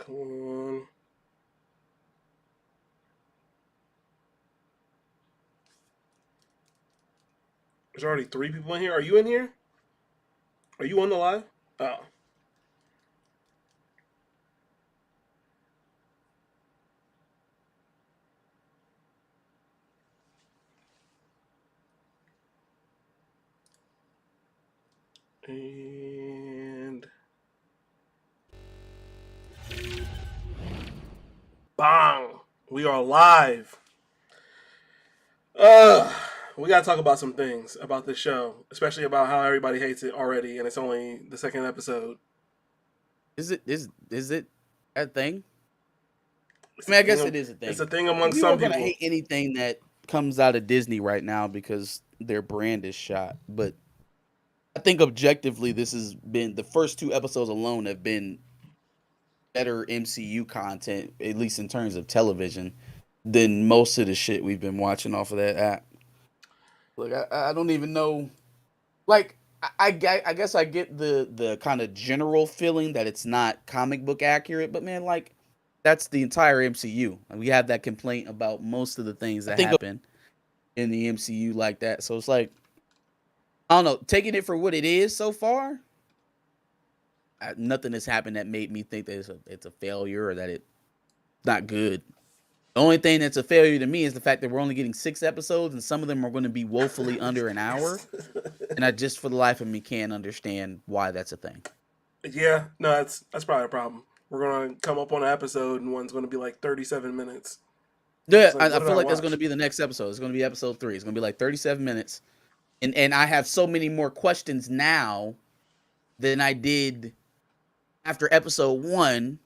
Come on. There's already 3 people in here. Are you in here? Are you on the live? Oh. And bang! We are live. Uh, we gotta talk about some things about this show, especially about how everybody hates it already, and it's only the second episode. Is it a thing? It's I mean, a I guess thing. it is a It's thing. a thing among People some are gonna people. hate anything that comes out of Disney right now because their brand is shot. But I think objectively, this has been the first 2 episodes alone have been better MCU content, at least in terms of television, than most of the shit we've been watching off of that app. Look, I don't even know. Like, I guess I get the kind of general feeling that it's not comic book accurate, but man, like that's the entire MCU. And we have that complaint about most of the things that happen in the MCU like that. So it's like I don't know, taking it for what it is so far. Nothing has happened that made me think that it's a failure or that it's not good. The only thing that's a failure to me is the fact that we're only getting 6 episodes and some of them are going to be woefully under an hour. And I just for the life of me can't understand why that's a thing. Yeah, no, that's probably a problem. We're gonna come up on an episode and one's gonna be like 37 minutes. Yeah, It's like, I what did feel I like that's going watch? to be the next episode. It's going to be episode 3. It's going to be like 37 minutes. And I have so many more questions now than I did after episode 1,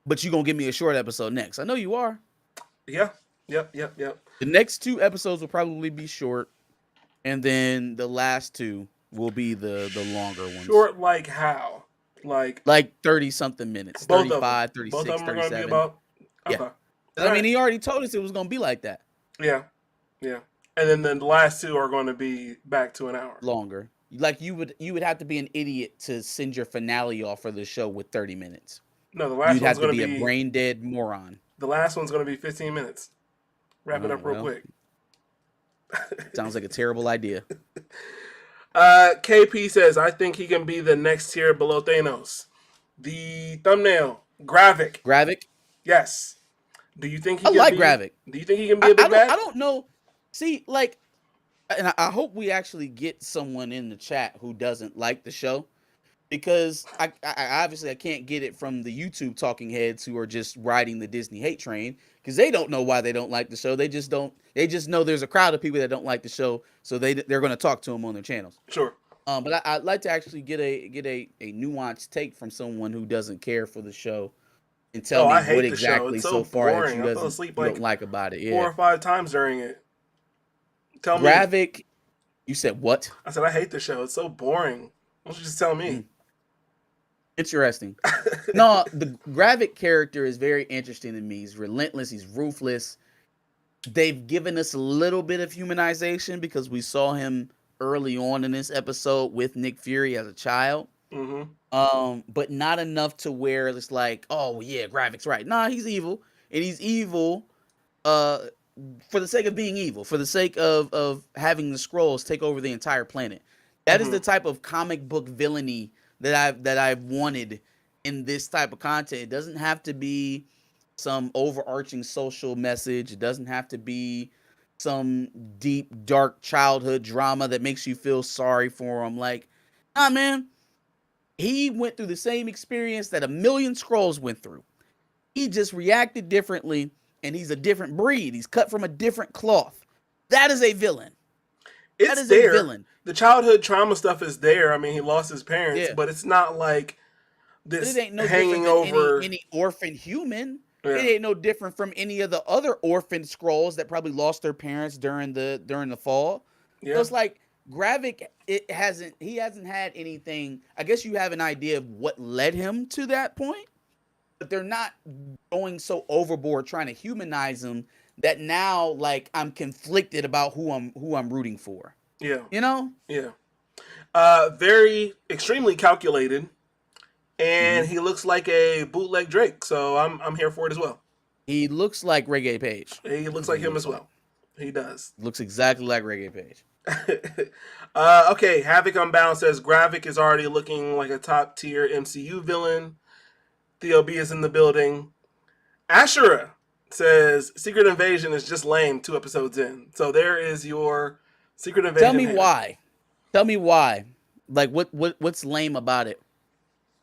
but you're going to give me a short episode next. I know you are. Yeah, yep. The next 2 episodes will probably be short, and then the last 2 will be the longer ones. Short like how? Like Like 30 something minutes, both of them. 35, Both of 36, them are gonna be 37. about. Yeah. Okay. I All mean, right. he already told us it was going to be like that. Yeah, yeah. And then the last 2 are going to be back to an hour. Longer. Like you would have to be an idiot to send your finale off for the show with 30 minutes. No, the last You'd one's have to going to be a be brain dead moron. 15 minutes. Wrap it Oh, up real well, quick. sounds like a terrible idea. KP says, I think he can be the next tier below Thanos. The thumbnail, GRAVIK. Gravik? Yes. Do you think he I can like be? Gravik. Do you think he can be a big I bad? don't know. See, like, and I hope we actually get someone in the chat who doesn't like the show. Because I obviously I can't get it from the YouTube talking heads who are just riding the Disney hate train because they don't know why they don't like the show. They just don't. They just know there's a crowd of people that don't like the show, so they're going to talk to them on their channels. Sure. But I'd like to actually get a nuanced take from someone who doesn't care for the show and tell Oh, me I what hate the show. exactly It's so so far that boring. I fell asleep you like don't like about it. 4 Yeah, or 5 times during it. Tell me. Gravik. You said what? I said I hate the show. It's so boring. Why don't you just tell me? Interesting. No, the Gravik character is very interesting to me. He's relentless. He's ruthless. They've given us a little bit of humanization because we saw him early on in this episode with Nick Fury as a child. Mm-hmm. But not enough to where it's like, oh yeah, Gravik's right. Nah, he's evil, and he's evil, uh, for the sake of being evil, for the sake of having the scrolls take over the entire planet. That is Mm-hmm. the type of comic book villainy that I've wanted in this type of content. It doesn't have to be some overarching social message. It doesn't have to be some deep, dark childhood drama that makes you feel sorry for him. Like, nah, man, he went through the same experience that a million scrolls went through. He just reacted differently, and he's a different breed. He's cut from a different cloth. That is a villain. That It's is a there. villain. The childhood trauma stuff is there. I mean, he lost his parents, Yeah. but it's not like But it this ain't no different hanging than over. any orphan human. It Yeah. ain't no different from any of the other orphan scrolls that probably lost their parents during the fall. So Yeah. it's like Gravik, he hasn't had anything. I guess you have an idea of what led him to that point, but they're not going so overboard trying to humanize him that now like I'm conflicted about who I'm rooting for. Yeah. You know? Yeah. Very extremely calculated. and Hmm. he looks like a bootleg Drake. So I'm here for it as well. He looks like Reggae Page. He looks That's what like he him looks as like. well. He does. Looks exactly like Reggae Page. Okay, Havoc Unbound says GRAVIK is already looking like a top tier MCU villain. Theo B is in the building. Ashura says Secret Invasion is just lame 2 episodes in. So there is your Secret Tell Invasion me hater. why. Tell me why. Like what's lame about it?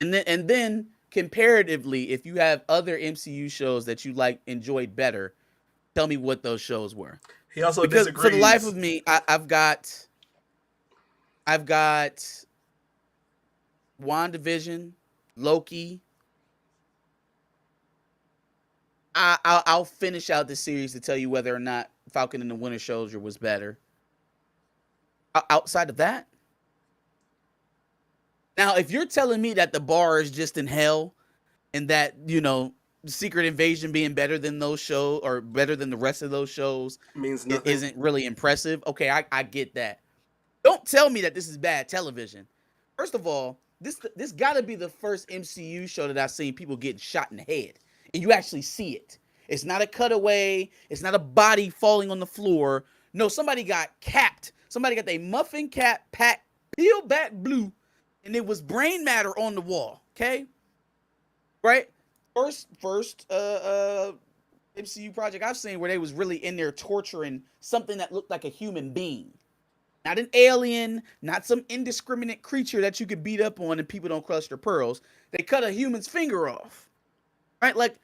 And then comparatively, if you have other MCU shows that you like enjoyed better, tell me what those shows were. He also Because for the life of disagrees. me, I've got WandaVision, Loki. I'll finish out the series to tell you whether or not Falcon and the Winter Soldier was better. Outside of that, now if you're telling me that the bar is just in hell and that Secret Invasion being better than those shows or better than the rest of those shows Means it nothing. isn't really impressive. Okay, I get that. Don't tell me that this is bad television. First of all, this got to be the first MCU show that I've seen people getting shot in the head, and you actually see it. It's not a cutaway. It's not a body falling on the floor. No, somebody got capped. Somebody got their muffin cap packed, peeled back blue, and it was brain matter on the wall. Okay, right? First MCU project I've seen where they was really in there torturing something that looked like a human being. Not an alien, not some indiscriminate creature that you could beat up on and people don't crush their pearls. They cut a human's finger off. Right? Like,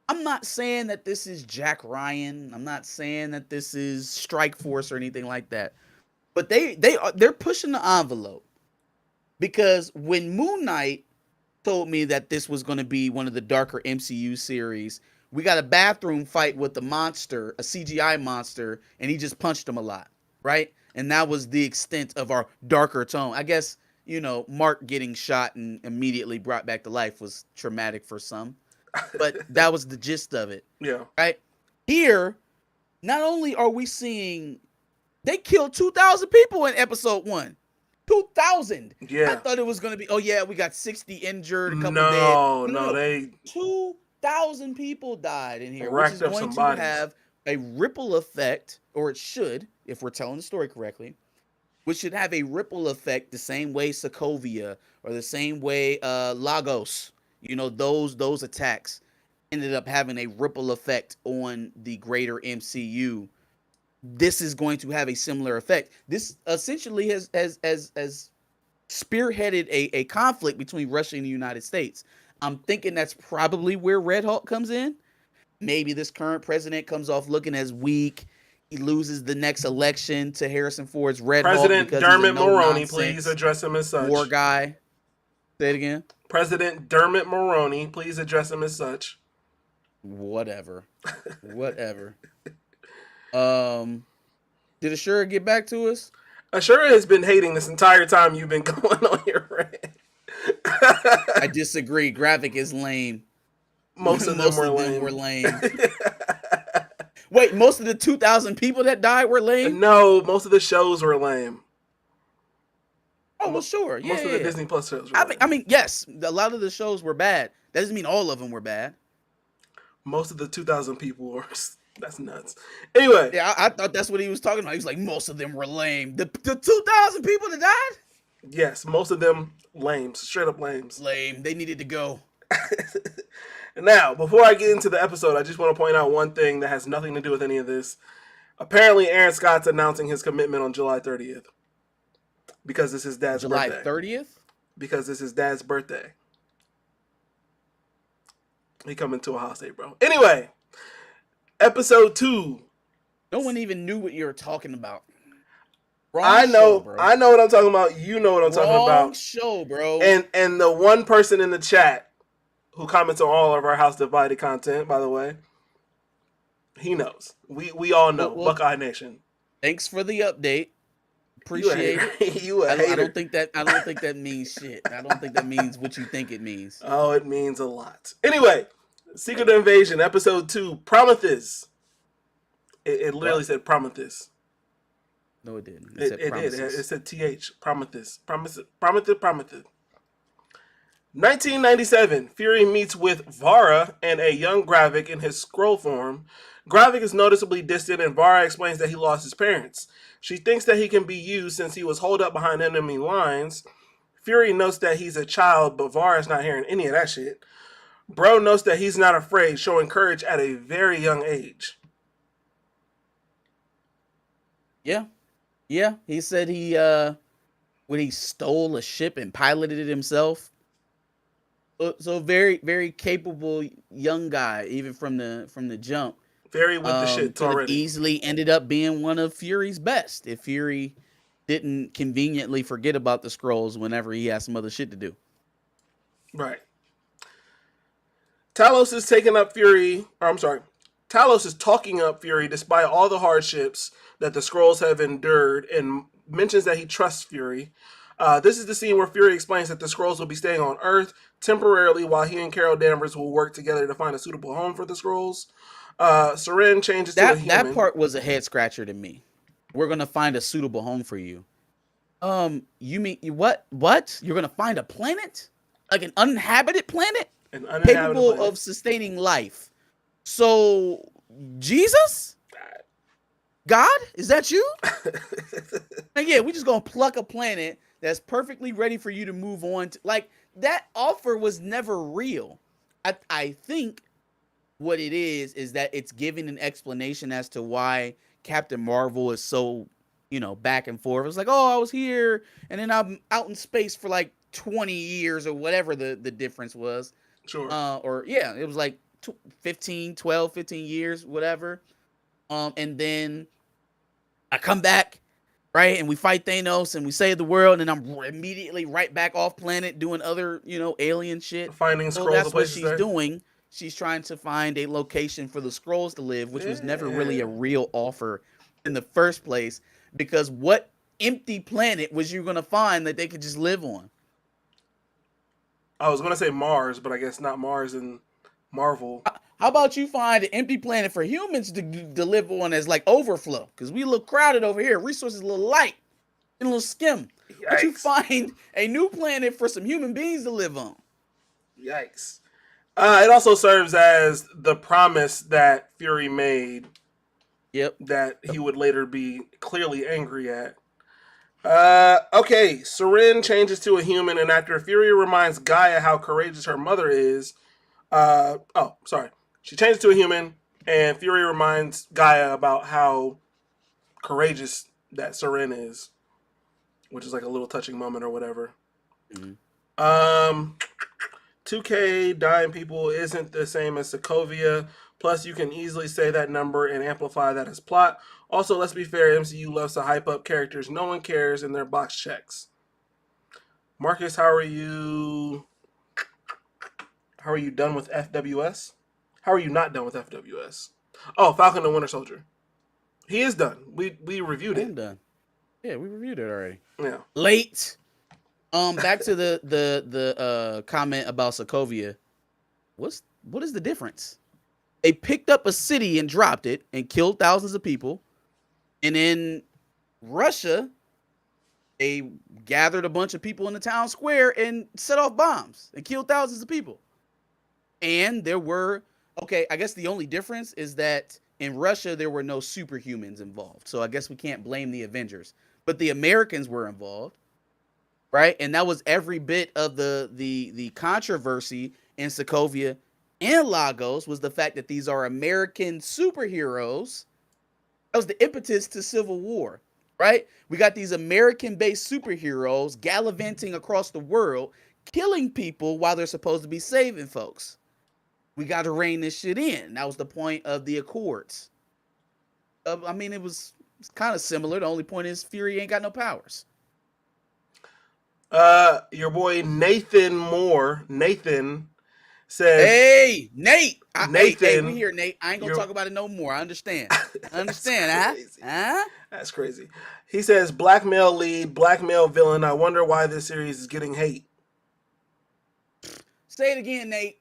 I'm not saying that this is Jack Ryan. I'm not saying that this is Strike Force or anything like that. But they're pushing the envelope. Because when Moon Knight told me that this was going to be one of the darker MCU series, we got a bathroom fight with the monster, a CGI monster, and he just punched him a lot, right? And that was the extent of our darker tone. I guess, Mark getting shot and immediately brought back to life was traumatic for some, but that was the gist of it, Yeah. right? Here, not only are we seeing they killed 2,000 people in episode 1. 2,000. I Yeah. thought it was going to be, oh, yeah, we got 60 injured, a couple dead. No, No, no, no, no. they 2,000 people died in here, which racked is up going some to bodies. have a ripple effect, or it should, if we're telling the story correctly, which should have a ripple effect the same way Sokovia or the same way Lagos, those attacks ended up having a ripple effect on the greater MCU. This is going to have a similar effect. This essentially has spearheaded a conflict between Russia and the United States. I'm thinking that's probably where Red Hulk comes in. Maybe this current president comes off looking as weak. He loses the next election to Harrison Ford's Red Hulk President because he's a Dermot no Mulroney, please nonsense address him as war such. guy. Say it again. President Dermot Mulroney, please address him as such. Whatever. Whatever. Um, did Ashura get back to us? Ashura has been hating this entire time you've been going on your rant. I disagree. GRAVIK is lame. Most of them Most were of them lame. were lame. Wait, most of the 2,000 people that died were lame? No, most of the shows were lame. Oh, well, sure. Yeah, Most of the yeah. Disney Plus shows were I lame. mean, I mean, yes, a lot of the shows were bad. That doesn't mean all of them were bad. Most of the 2,000 people were. That's nuts. Anyway. Yeah, I thought that's what he was talking about. He was like, most of them were lame. The 2,000 people that died? Yes, most of them lames. Straight up lames. Lame. They needed to go. Now, before I get into the episode, I just want to point out one thing that has nothing to do with any of this. Apparently, Aaron Scott's announcing his commitment on July 30th. Because it's his dad's July birthday. 30th? Because it's his dad's birthday. He coming to a house day, bro. Anyway, episode 2. No one even knew what you were talking about. Wrong I know, show, bro. I know what I'm talking about. You know what I'm talking about. Wrong show, bro. And the one person in the chat who comments on all of our House Divided content, by the way, he knows. We all know. Well, Buckeye Nation. Thanks for the update. Appreciate it. You a hater. I don't think that means shit. I don't think that means what you think it means. Oh, it means a lot. Anyway, Secret Invasion, episode 2, Prometheus. It literally said Prometheus. No, it didn't. It did. It said TH. Prometheus. Prometheus. 1997, Fury meets with Vara and a young Gravik in his scroll form. Gravik is noticeably distant, and Vara explains that he lost his parents. She thinks that he can be used since he was holed up behind enemy lines. Fury notes that he's a child, but Vara's not hearing any of that shit. Bro notes that he's not afraid, showing courage at a very young age. Yeah, yeah. He said he when he stole a ship and piloted it himself. So very very capable young guy, even from the jump. Very with the shits Could have already. easily ended up being one of Fury's best if Fury didn't conveniently forget about the scrolls whenever he has some other shit to do. Right. Talos is taking up Fury. Or I'm sorry. Talos is talking up Fury despite all the hardships that the Skrulls have endured and mentions that he trusts Fury. This is the scene where Fury explains that the Skrulls will be staying on Earth temporarily while he and Carol Danvers will work together to find a suitable home for the Skrulls. Seren changes to a That human. part was a head scratcher to me. We're gonna find a suitable home for you. You mean what? What? You're gonna find a planet, like an uninhabited planet, An uninhabited capable planet. of sustaining life. So, Jesus, God, is that you? And yeah, we just gonna pluck a planet that's perfectly ready for you to move on to. Like that offer was never real. I think what it is that it's giving an explanation as to why Captain Marvel is so, back and forth. It's like, oh, I was here and then I'm out in space for like 20 years or whatever the difference was. Sure. Or yeah, it was like 15, 12, 15 years, whatever. And then I come back, right? And we fight Thanos and we save the world, and I'm immediately right back off planet doing other, alien shit. Finding So scrolls of that's what places she's there. doing. She's trying to find a location for the Skrulls to live, which was never really Yeah. a real offer in the first place. Because what empty planet was you gonna find that they could just live on? I was gonna say Mars, but I guess not Mars and Marvel. How about you find an empty planet for humans to live on as like overflow? Because we look crowded over here, resources a little light and a little skim. But you Yikes. find a new planet for some human beings to live on. Yikes. It also serves as the promise that Fury made Yep. that he would later be clearly angry at. Okay, Seren changes to a human, and after Fury reminds Gaia how courageous her mother is, sorry. She changes to a human, and Fury reminds Gaia about how courageous that Seren is, which is like a little touching moment or whatever. Mm-hmm. Um, 2K dying people isn't the same as Sokovia. Plus, you can easily say that number and amplify that as plot. Also, let's be fair, MCU loves to hype up characters no one cares in their box checks. Marcus, how are you? How are you done with FWS? How are you not done with FWS? Oh, Falcon and Winter Soldier. He is done. We reviewed I it. am done. Yeah, we reviewed it already. Yeah. Late. Back to the comment about Sokovia. What is the difference? They picked up a city and dropped it and killed thousands of people. And in Russia, they gathered a bunch of people in the town square and set off bombs and killed thousands of people. And there were, okay, I guess the only difference is that in Russia there were no superhumans involved. So I guess we can't blame the Avengers. But the Americans were involved, right? And that was every bit of the controversy in Sokovia and Lagos, was the fact that these are American superheroes. That was the impetus to Civil War, right? We got these American-based superheroes gallivanting across the world, killing people while they're supposed to be saving folks. We got to rein this shit in. That was the point of the Accords. I mean, it's kind of similar. The only point is Fury ain't got no powers. Your boy Nathan Moore. Nathan says Hey, Nate. Hey, we Nathan. here, Nate. I ain't gonna talk about it no more. I understand. I understand, crazy. huh? That's crazy. He says black male lead, black male villain. I wonder why this series is getting hate. Say it again, Nate.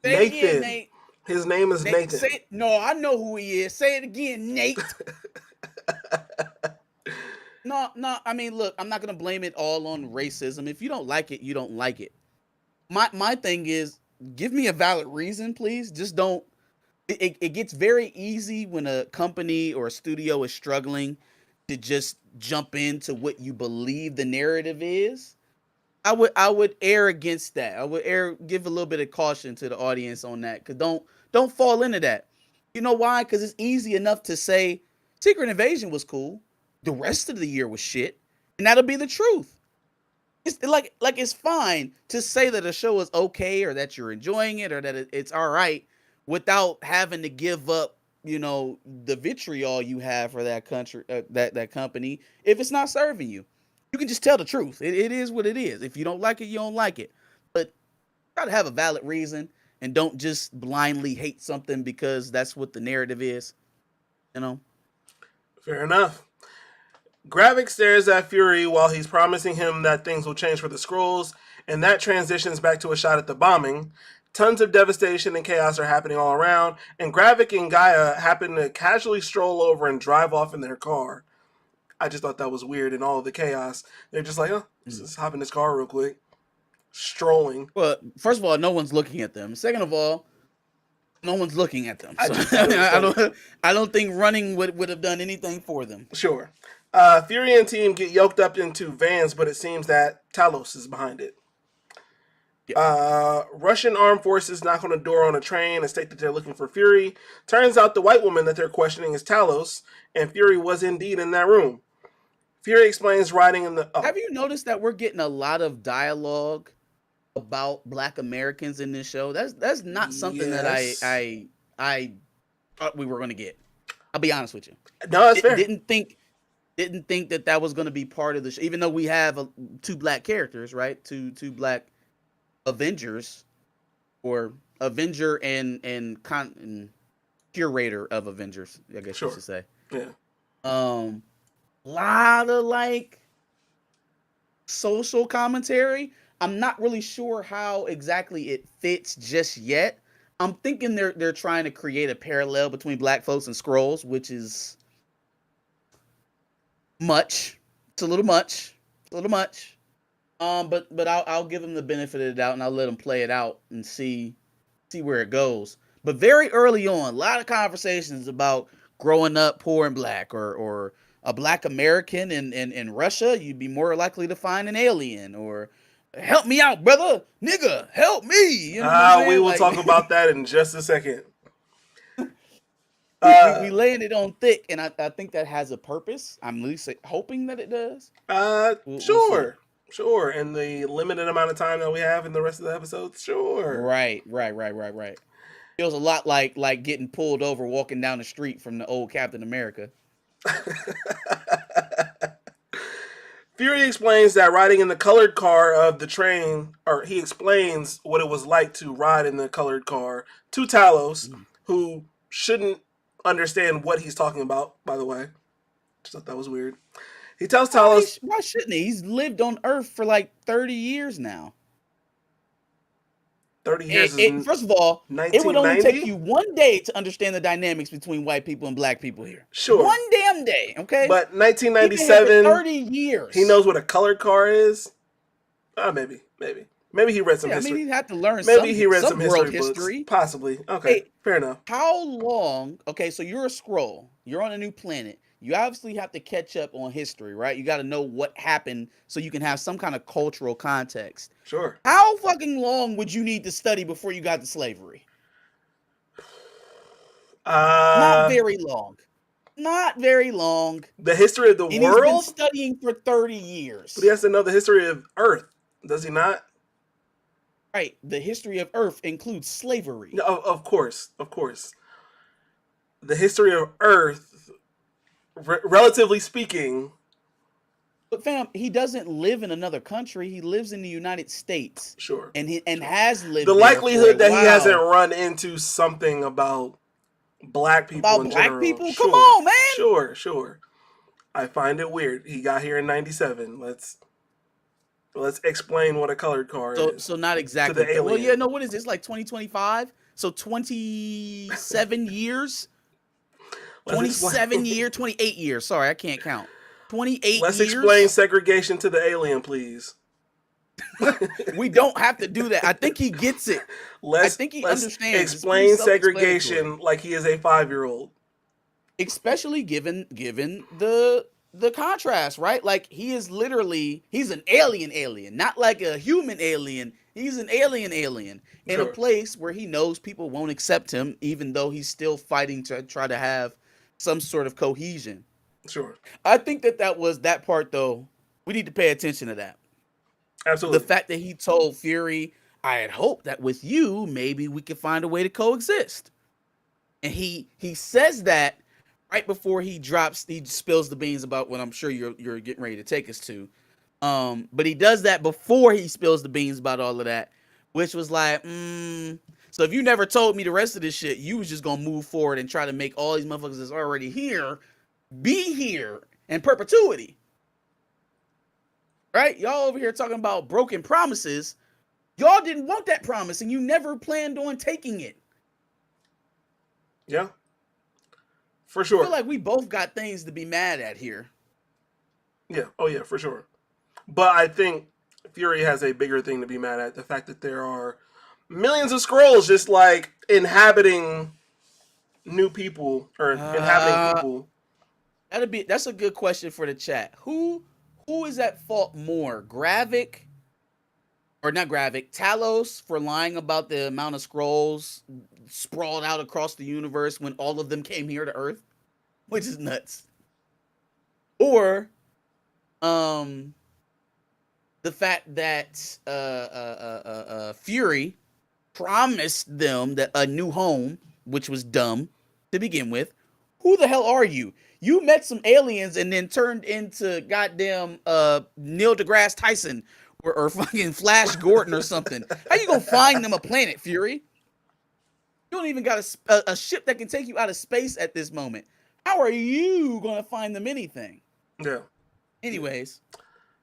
Say Nathan. it again, Nate. His name is Nate, Nathan. say it. No, I know who he is. Say it again, Nate. No. I mean, look, I'm not gonna blame it all on racism. If you don't like it, you don't like it. My thing is, give me a valid reason, please. Just don't. It gets very easy when a company or a studio is struggling to just jump into what you believe the narrative is. I would err against that. I would give a little bit of caution to the audience on that. Cause don't fall into that. You know why? Because it's easy enough to say Secret Invasion was cool. The rest of the year was shit, and that'll be the truth. It's like it's fine to say that a show is okay or that you're enjoying it or that it's all right without having to give up, the vitriol you have for that country, that company, if it's not serving you. You can just tell the truth. It is what it is. If you don't like it, you don't like it. But try to have a valid reason and don't just blindly hate something because that's what the narrative is. You know. Fair enough. Gravik stares at Fury while he's promising him that things will change for the Skrulls, and that transitions back to a shot at the bombing. Tons of devastation and chaos are happening all around, and Gravik and Gaia happen to casually stroll over and drive off in their car. I just thought that was weird in all of the chaos. They're just like, oh, let's just hop in this car real quick. Strolling. Well, first of all, no one's looking at them. Second of all, no one's looking at them. I So just thought it was I funny. don't think running would have done anything for them. Sure. Fury and team get yoked up into vans, but it seems that Talos is behind it. Russian armed forces knock on a door on a train and state that they're looking for Fury. Turns out the white woman that they're questioning is Talos, and Fury was indeed in that room. Fury explains riding in the. Oh, Have you noticed that we're getting a lot of dialogue about Black Americans in this show? That's not something that yes. I thought we were going to get. I'll be honest with you. No, that's fair. Didn't think that was going to be part of the show, even though we have two black characters, right? Two black Avengers, or Avenger and curator of Avengers, I guess Sure. you should say. Yeah. Lot of like social commentary. I'm not really sure how exactly it fits just yet. I'm thinking they're trying to create a parallel between black folks and Skrulls, which is much. It's a little much. It's a little much. But I'll give them the benefit of the doubt and I'll let them play it out and see where it goes. But very early on, a lot of conversations about growing up poor and black, or a black American in Russia, you'd be more likely to find an alien, or help me out, brother, nigga, help me. You know what I'm saying? We will talk about that in just a second. We laying it on thick, and I think that has a purpose. I'm at least hoping that it does. Sure. Sure. In the limited amount of time that we have in the rest of the episodes, sure. Right. Feels a lot like getting pulled over walking down the street from the old Captain America. Fury explains that riding in the colored car of the train, or he explains what it was like to ride in the colored car to Talos, who shouldn't understand what he's talking about, by the way. Just thought that was weird. He tells Talos... Why shouldn't he? He's lived on Earth for like 30 years now. 30 years First of all, it would only 1990? take you one day to understand the dynamics between white people and black people here. Sure. One damn day, okay? But He's been here for 1997, 30 years. he knows what a colored car is? Maybe. Maybe he read some history. I mean, he had to learn Maybe he read some world history books. Possibly. Okay, Hey, fair enough. how long? Okay, so you're a Skrull. You're on a new planet. You obviously have to catch up on history, right? You got to know what happened so you can have some kind of cultural context. Sure. How fucking long would you need to study before you got to slavery? Not very long. Not very long. The history of the And world? he's been studying for 30 years. But he has to know the history of Earth, does he not? Right. The history of Earth includes slavery. No, of course. The history of Earth, relatively speaking... But fam, he doesn't live in another country. He lives in the United States. Sure. And has lived The there likelihood for a that he while. hasn't run into something about black people About in black general. people? Sure. Come on, man. Sure. I find it weird. He got here in 97. Let's explain what a colored car is. So not exactly. To the alien. Well, yeah, no, what is this? Like 2025? So 27 years? 28 years. Sorry, I can't count. 28 Let's years? explain segregation to the alien, please. We don't have to do that. I think he gets it. I think he Let's understands. It's pretty explain self-explanatory, segregation like he is a 5-year-old. especially given the contrast, right? Like he's an alien, not like a human alien. He's an alien in a Sure, place where he knows people won't accept him, even though he's still fighting to try to have some sort of cohesion. sure, I think that was that part though. We need to pay attention to that. The absolutely. fact that he told Fury, I had hoped that with you, maybe we could find a way to coexist. And he says that right before he spills the beans about what I'm sure you're getting ready to take us to. But he does that before he spills the beans about all of that, which was like, so if you never told me the rest of this shit, you was just gonna move forward and try to make all these motherfuckers that's already here be here in perpetuity. Right? Y'all over here talking about broken promises. Y'all didn't want that promise and you never planned on taking it. Yeah, for I feel sure. like we both got things to be mad at here. Yeah, oh yeah, for sure. But I think Fury has a bigger thing to be mad at: the fact that there are millions of scrolls just like inhabiting new people or inhabiting Uh people. that's a good question for the chat. Who is at fault more? Gravik or not Gravik, Talos for lying about the amount of scrolls sprawled out across the universe when all of them came here to Earth, which is nuts. Or um the fact that Fury promised them that a new home, which was dumb to begin with. Who the hell are you? You met some aliens and then turned into goddamn Neil deGrasse Tyson or fucking Flash Gordon or something. How you gonna find them a planet, Fury? You don't even got a ship that can take you out of space at this moment. How are you gonna find them anything? Yeah, yeah. Anyways,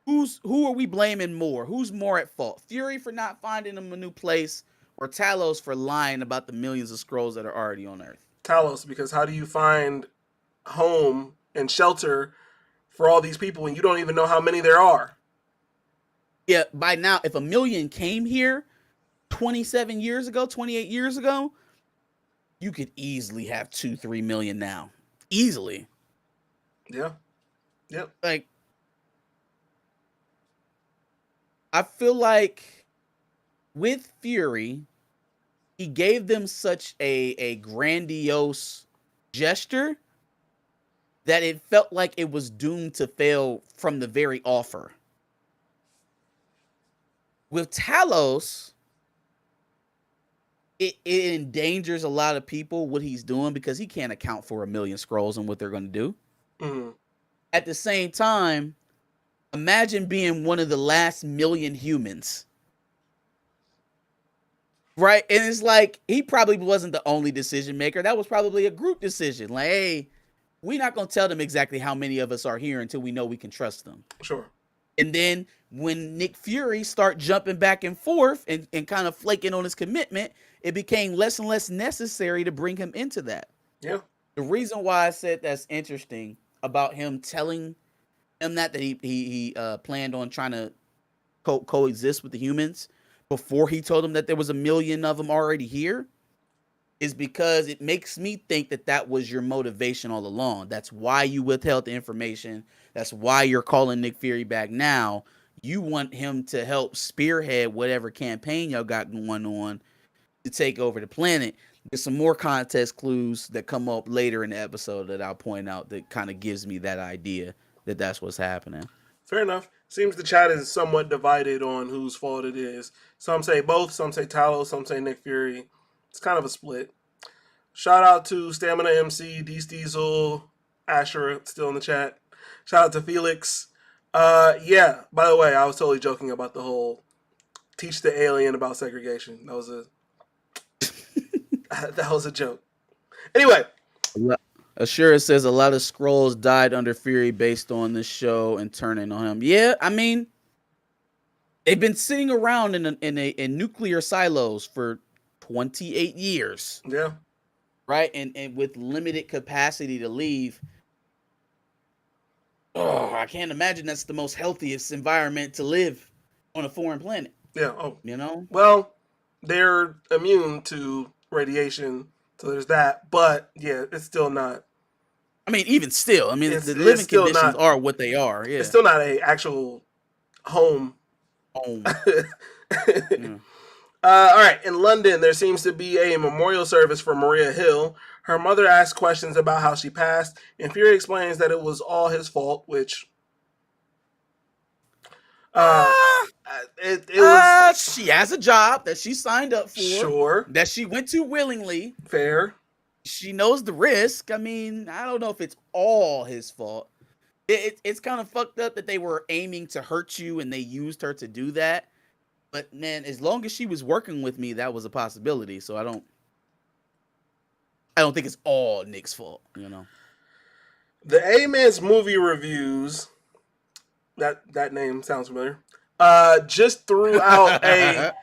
who are we blaming more? Who's more at fault? Fury for not finding them a new place, or Talos for lying about the millions of scrolls that are already on Earth? Talos, because how do you find home and shelter for all these people and you don't even know how many there are? Yeah, by now, if a million came here 27 years ago, 28 years ago, you could easily have 2, 3 million now. Easily. Yeah, yep, Like, I feel like with Fury, he gave them such a grandiose gesture that it felt like it was doomed to fail from the very offer. With Talos, it endangers a lot of people what he's doing because he can't account for a million scrolls and what they're going to do. mm-hmm. At the same time, imagine being one of the last million humans, right? And it's like he probably wasn't the only decision maker. That was probably a group decision. Like, hey, we're not going to tell them exactly how many of us are here until we know we can trust them. Sure. And then when Nick Fury start jumping back and forth and kind of flaking on his commitment, it became less and less necessary to bring him into that. Yeah, The reason why I said that's interesting about him telling him that he planned on trying to coexist with the humans before he told him that there was a million of them already here is because it makes me think that that was your motivation all along. That's why you withheld the information. That's why you're calling Nick Fury back now. You want him to help spearhead whatever campaign y'all got going on to take over the planet. There's some more context clues that come up later in the episode that I'll point out that kind of gives me that idea that that's what's happening. fair enough. Seems the chat is somewhat divided on whose fault it is. Some say both, some say Talos, some say Nick Fury. It's kind of a split. Shout out to Stamina MC, D Diesel, Asher, still in the chat. Shout out to Felix. Yeah, by the way, I was totally joking about the whole teach the alien about segregation. That was a that was a joke. Anyway, Ashura says a lot of scrolls died under Fury based on this show and turning on him. Yeah, I mean, they've been sitting around in nuclear silos for 28 years, yeah, right? And with limited capacity to leave. Oh, I can't imagine that's the most healthiest environment to live. on a foreign planet. Yeah. Oh, You know, well, they're immune to radiation, so there's that. But yeah, it's still not. I mean, even still, I mean, the It's living still conditions not. are what they are. It's Yeah. still not a actual home. Home. Yeah. All right. In London, there seems to be a memorial service for Maria Hill. Her mother asks questions about how she passed, and Fury explains that it was all his fault, which uh, Uh, it was she has a job that she signed up for, sure that she went to willingly. fair. She knows the risk. I mean, I don't know if it's all his fault. It's kind of fucked up that they were aiming to hurt you and they used her to do that. But man, as long as she was working with me, that was a possibility. So I don't think it's all Nick's fault. You know. The A-Man's movie reviews, that name sounds familiar. Just threw out a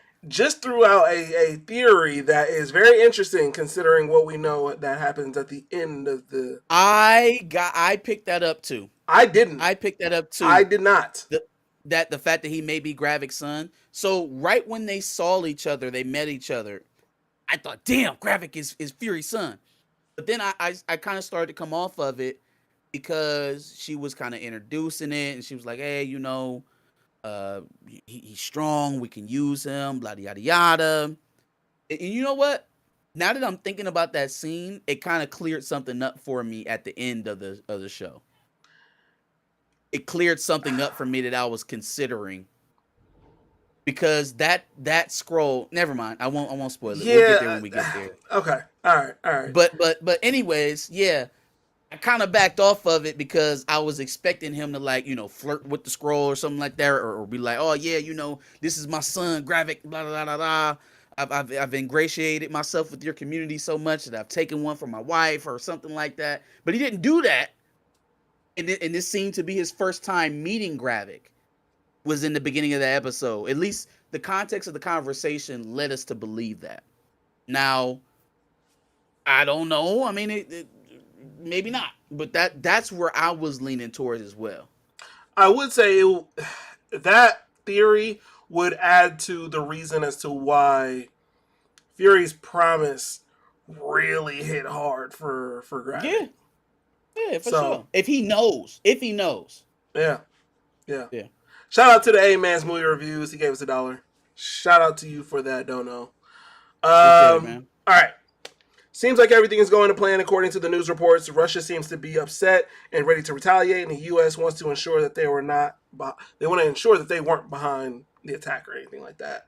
theory that is very interesting considering what we know that happens at the end of the. I picked that up too. I didn't. I picked that up I too. did not. The fact that he may be Gravik's son. So right when they saw each other, they met each other. I thought, damn, Gravik is Fury's son. But then I kind of started to come off of it because she was kind of introducing it, and she was like, hey, uh, he's strong. We can use him. Blah yada yada. And you know what? Now that I'm thinking about that scene, it kind of cleared something up for me at the end of the show. It cleared something up for me that I was considering, because that scroll. Never mind. I won't spoil it. We'll get there Yeah. when we get there. Okay. All right. All right. But anyways, yeah. I kind of backed off of it because I was expecting him to, like, flirt with the scroll or something like that, or be like, oh yeah, this is my son, Gravik, blah blah blah blah. I've ingratiated myself with your community so much that I've taken one for my wife or something like that. But he didn't do that, and this seemed to be his first time meeting Gravik. Was in the beginning of the episode. At least the context of the conversation led us to believe that. Now, I don't know. I mean, maybe not, but that's where I was leaning towards as well. I would say that theory would add to the reason as to why Fury's promise really hit hard for Yeah, Gravik. yeah, for So sure. If he knows, yeah, yeah. yeah. Shout out to the A-Man's movie reviews. He gave us $1. Shout out to you for that. Don't know. Appreciate it, man. All right. Seems like everything is going to plan according to the news reports. Russia seems to be upset and ready to retaliate, and the U.S. wants to ensure that they were not. They want to ensure that they weren't behind the attack or anything like that.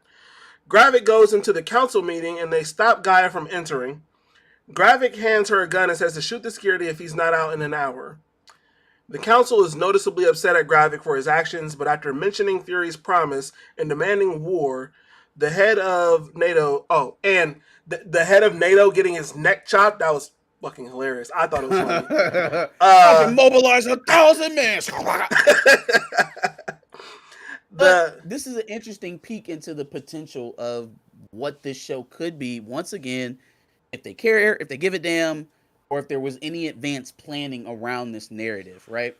Gravik goes into the council meeting, and they stop Gaia from entering. Gravik hands her a gun and says to shoot the security if he's not out in an hour. The council is noticeably upset at Gravik for his actions, but after mentioning Fury's promise and demanding war, the head of NATO. Oh, and the head of NATO getting his neck chopped. That was fucking hilarious. I thought it was funny. I can mobilize 1,000 men. But this is an interesting peek into the potential of what this show could be. Once again, if they care, if they give a damn, or if there was any advanced planning around this narrative, right?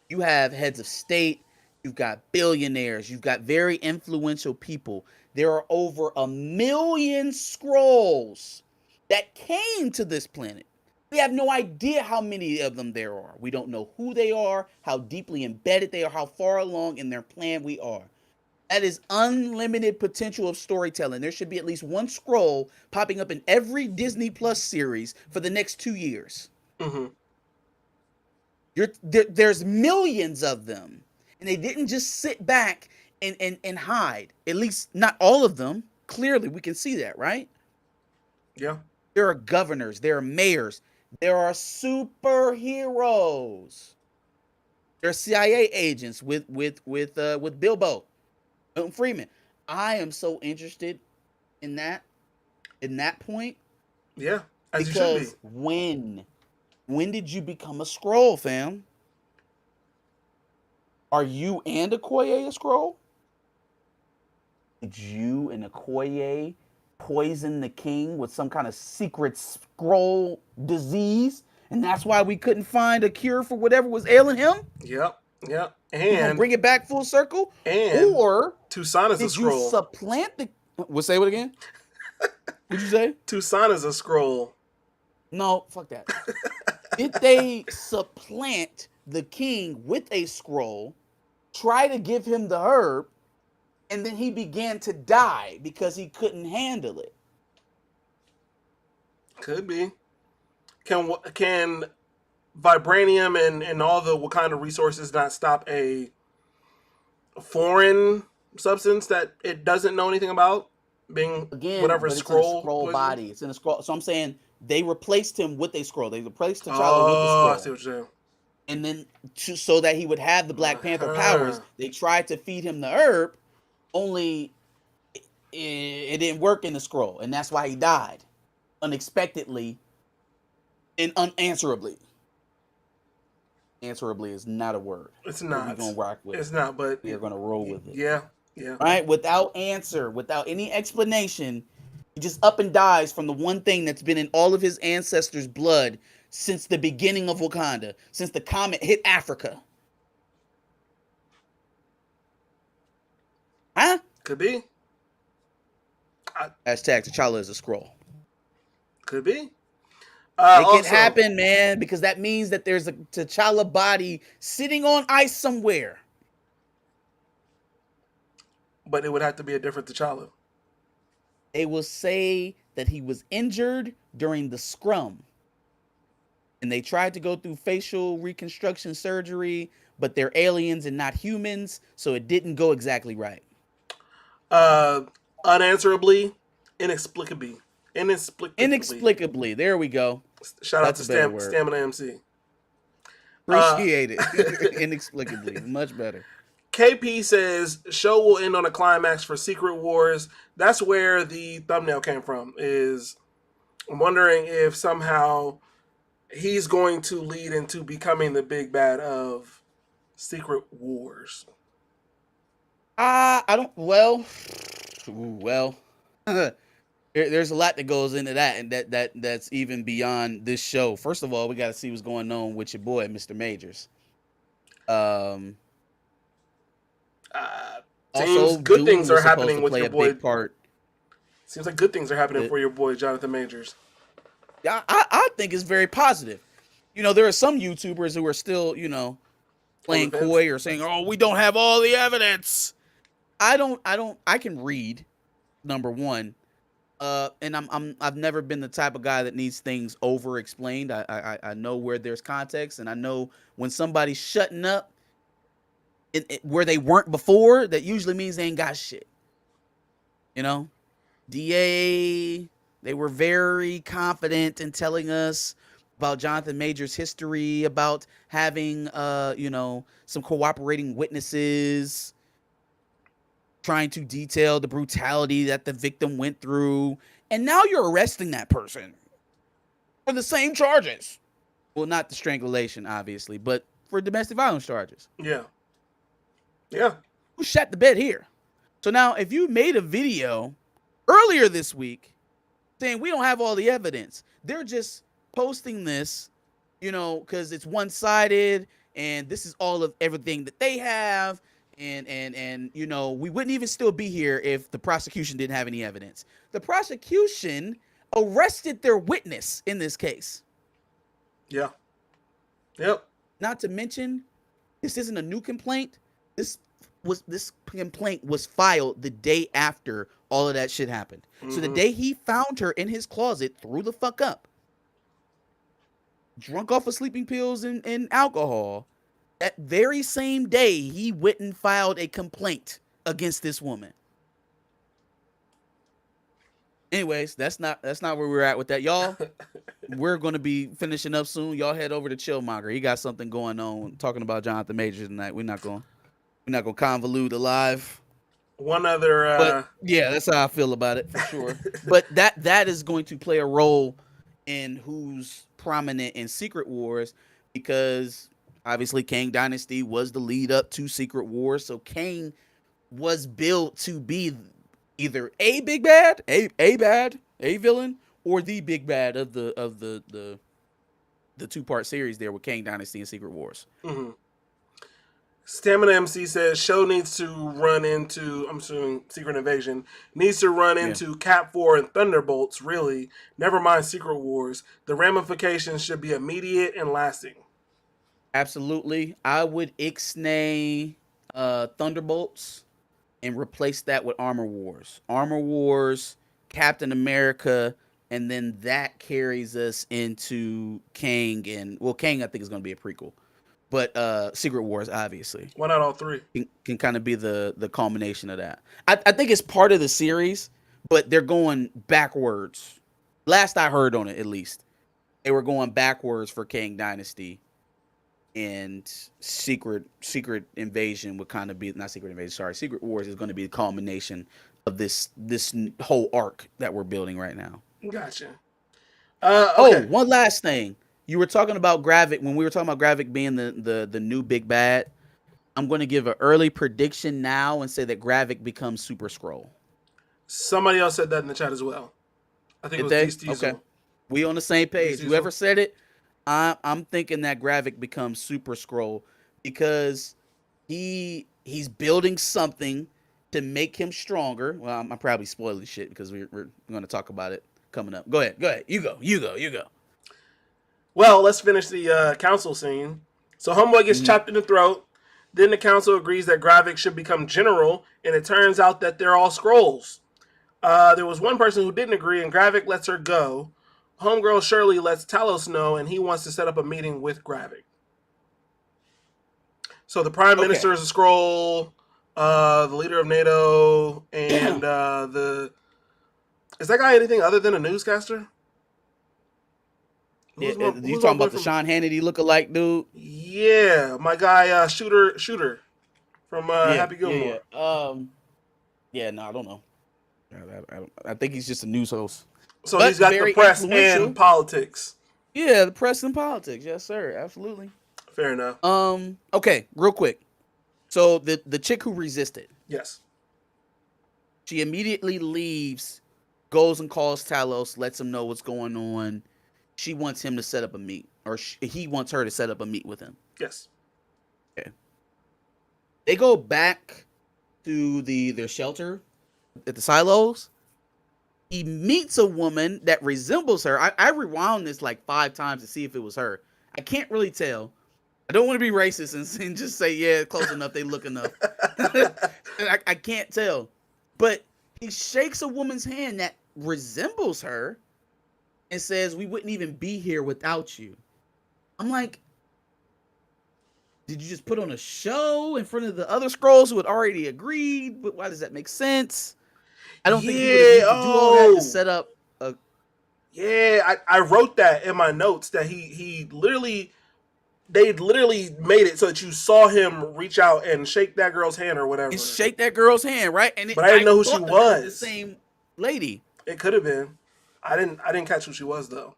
You have heads of state, you've got billionaires, you've got very influential people. There are over 1 million scrolls that came to this planet. We have no idea how many of them there are. We don't know who they are, how deeply embedded they are, how far along in their plan we are. That is unlimited potential of storytelling. There should be at least one scroll popping up in every Disney Plus series for the next 2 years. Mm-hmm. There's millions of them, and they didn't just sit back and hide. At least not all of them. Clearly, we can see that, right? Yeah. There are governors, there are mayors, there are superheroes. There are CIA agents with Bilbo, Milton Freeman. I am so interested in that point, Yeah. As you should be. because when did you become a scroll, fam? Are you and Okoye a scroll? Did you and Okoye poison the king with some kind of secret scroll disease, and that's why we couldn't find a cure for whatever was ailing him? Yep. Yeah, You gonna bring it back full circle, and or Tucson is a did you scroll. supplant the? We'll say it again. What'd you say? Tucson is a scroll. No, fuck that. Did they supplant the king with a scroll, try to give him the herb, and then he began to die because he couldn't handle it? Could be. Can vibranium and all the Wakanda resources not stop a foreign substance that it doesn't know anything about being Again, whatever but it's in a scroll scroll poison? body. It's in a scroll. So I'm saying they replaced him with a scroll. They replaced T'Challa with the Oh, I see scroll. what you're saying. And then so that he would have the Black Panther powers, Uh-huh. they tried to feed him the herb, only it didn't work in the scroll. And that's why he died unexpectedly and unanswerably. Answerably is not a word, It's but we're not. going to rock with it. It's not, but We are going to roll with it. yeah, yeah. Right? Without answer, without any explanation, he just up and dies from the one thing that's been in all of his ancestors' blood since the beginning of Wakanda, since the comet hit Africa. Huh? Could be. Hashtag T'Challa is a scroll. Could be. Make it Also, happen, man, because that means that there's a T'Challa body sitting on ice somewhere. but it would have to be a different T'Challa. They will say that he was injured during the scrum. And they tried to go through facial reconstruction surgery, but they're aliens and not humans, so it didn't go exactly right. Uh, unanswerably, inexplicably, inexplicably. Inexplicably. There we go. Shout out That's to a better word. Stamina MC. Appreciate it. Inexplicably. Much better. KP says show will end on a climax for Secret Wars. That's where the thumbnail came from. Is I'm wondering if somehow he's going to lead into becoming the big bad of Secret Wars. I don't. Well. There's a lot that goes into that, and that's even beyond this show. First of all, we got to see what's going on with your boy, Mr. Majors. Seems Also, good Doom things are was supposed happening to with play your a boy. big part. Seems like good things are happening for your boy Jonathan Majors. I think it's very positive. You know, there are some YouTubers who are still, playing coy or saying, "Oh, we don't have all the evidence." I can read, number one. And I've never been the type of guy that needs things over explained. I know where there's context, and I know when somebody's shutting up where they weren't before, that usually means they ain't got shit. You know, DA, they were very confident in telling us about Jonathan Major's history, about having some cooperating witnesses, trying to detail the brutality that the victim went through, and now you're arresting that person for the same charges. Well, not the strangulation, obviously, but for domestic violence charges. Yeah. Yeah. Who shot the bed here? So now, if you made a video earlier this week saying we don't have all the evidence, they're just posting this, because it's one-sided, and this is all of everything that they have. And we wouldn't even still be here if the prosecution didn't have any evidence. The prosecution arrested their witness in this case. Yeah. Yep. Not to mention, this isn't a new complaint. This complaint was filed the day after all of that shit happened. Mm-hmm. So the day he found her in his closet, threw the fuck up, drunk off of sleeping pills and alcohol, that very same day, he went and filed a complaint against this woman. Anyways, that's not where we're at with that, y'all. We're going to be finishing up soon. Y'all head over to Chillmonger. He got something going on talking about Jonathan Majors tonight. We're not going to convolute the live. One other but yeah, that's how I feel about it for sure. But that is going to play a role in who's prominent in Secret Wars, because obviously Kang Dynasty was the lead up to Secret Wars, so Kang was built to be either a big bad, a villain, or the big bad of the two-part series there with Kang Dynasty and Secret Wars. Mm-hmm. Stamina MC says show needs to run into, I'm assuming Secret Invasion needs to run Yeah. into Cap 4 and Thunderbolts. Really, never mind Secret Wars. The ramifications should be immediate and lasting. Absolutely. I would ixnay Thunderbolts and replace that with Armor Wars. Armor Wars, Captain America, and then that carries us into Kang and well, Kang I think is going to be a prequel, but Secret Wars obviously Why not all three? can kind of be the culmination of that. I think it's part of the series, but they're going backwards. Last I heard on it, at least, they were going backwards for Kang Dynasty, and Secret Invasion would kind of be not Secret Invasion. Sorry, Secret Wars is going to be the culmination of this whole arc that we're building right now. Gotcha. Oh, Okay. one last thing. You were talking about Gravik when we were talking about Gravik being the new big bad. I'm going to give an early prediction now and say that Gravik becomes Super Scroll. Somebody else said that in the chat as well. I think it Did was they? Beast Okay, Diesel. we on the same Beast page. Diesel. Whoever said it, I'm thinking that Gravik becomes Super Scroll because he's building something to make him stronger. Well, I'm probably spoiling shit because we're going to talk about it coming up. Go ahead. You go. Well, let's finish the council scene. So Homeboy gets Mm-hmm. chopped in the throat. Then the council agrees that Gravik should become general, and it turns out that they're all scrolls. There was one person who didn't agree, and Gravik lets her go. Homegirl Shirley lets Talos know, and he wants to set up a meeting with Gravik. So the Prime Minister Okay. is a scroll, the leader of NATO, and the is that guy anything other than a newscaster? Yeah, you Who's my talking boy about the from? Sean Hannity lookalike dude? Yeah, my guy Shooter from Yeah, Happy yeah, yeah. Gilmore. Yeah, no, I don't know. I think he's just a news host, So but he's got the very press and influential. politics. Yeah, the press and politics. Yes, sir. Absolutely. Fair enough. Okay, real quick. So the chick who resisted, Yes. she immediately leaves, goes and calls Talos, lets him know what's going on. She wants him to set up a meet, or he wants her to set up a meet with him. Yes. Okay. They go back to their shelter at the silos. He meets a woman that resembles her. I rewound this like 5 times to see if it was her. I can't really tell. I don't want to be racist and just say, yeah, close enough. They look enough. I can't tell. But he shakes a woman's hand that resembles her and says, we wouldn't even be here without you. I'm like, did you just put on a show in front of the other scrolls who had already agreed? But why does that make sense? I don't think he would have Yeah. needed to do all that to Oh. set up a. Yeah. I wrote that in my notes that he literally they literally made it so that you saw him reach out and shake that girl's hand or whatever. And shake that girl's hand, right? And But I didn't I know who she thought that was the was. same lady. It could have been. I didn't catch who she was though.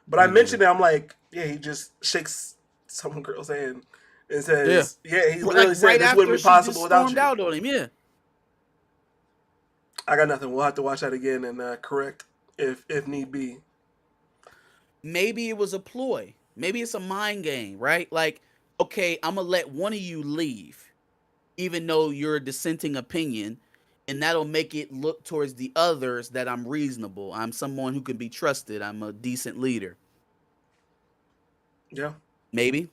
But I Me mentioned neither. it. I'm like, yeah, he just shakes some girl's hand and Yeah, says, yeah, he literally like said right this wouldn't after be she possible just without stormed you. out on him. Yeah, I got nothing. We'll have to watch that again and correct if need be. maybe it was a ploy. Maybe it's a mind game, right? Like, okay, I'm gonna let one of you leave, even though you're a dissenting opinion, and that'll make it look towards the others that I'm reasonable. I'm someone who can be trusted. I'm a decent leader. Yeah. Maybe.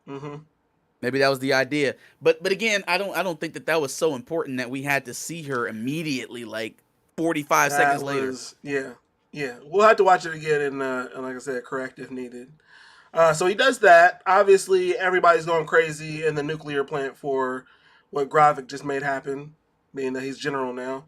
Mm-hmm. Maybe that was the idea. But again, I don't think that was so important that we had to see her immediately, like 45 That seconds later. was yeah. We'll have to watch it again and like I said, correct if needed. So he does that. Obviously, everybody's going crazy in the nuclear plant for what Gravik just made happen, being that he's general now.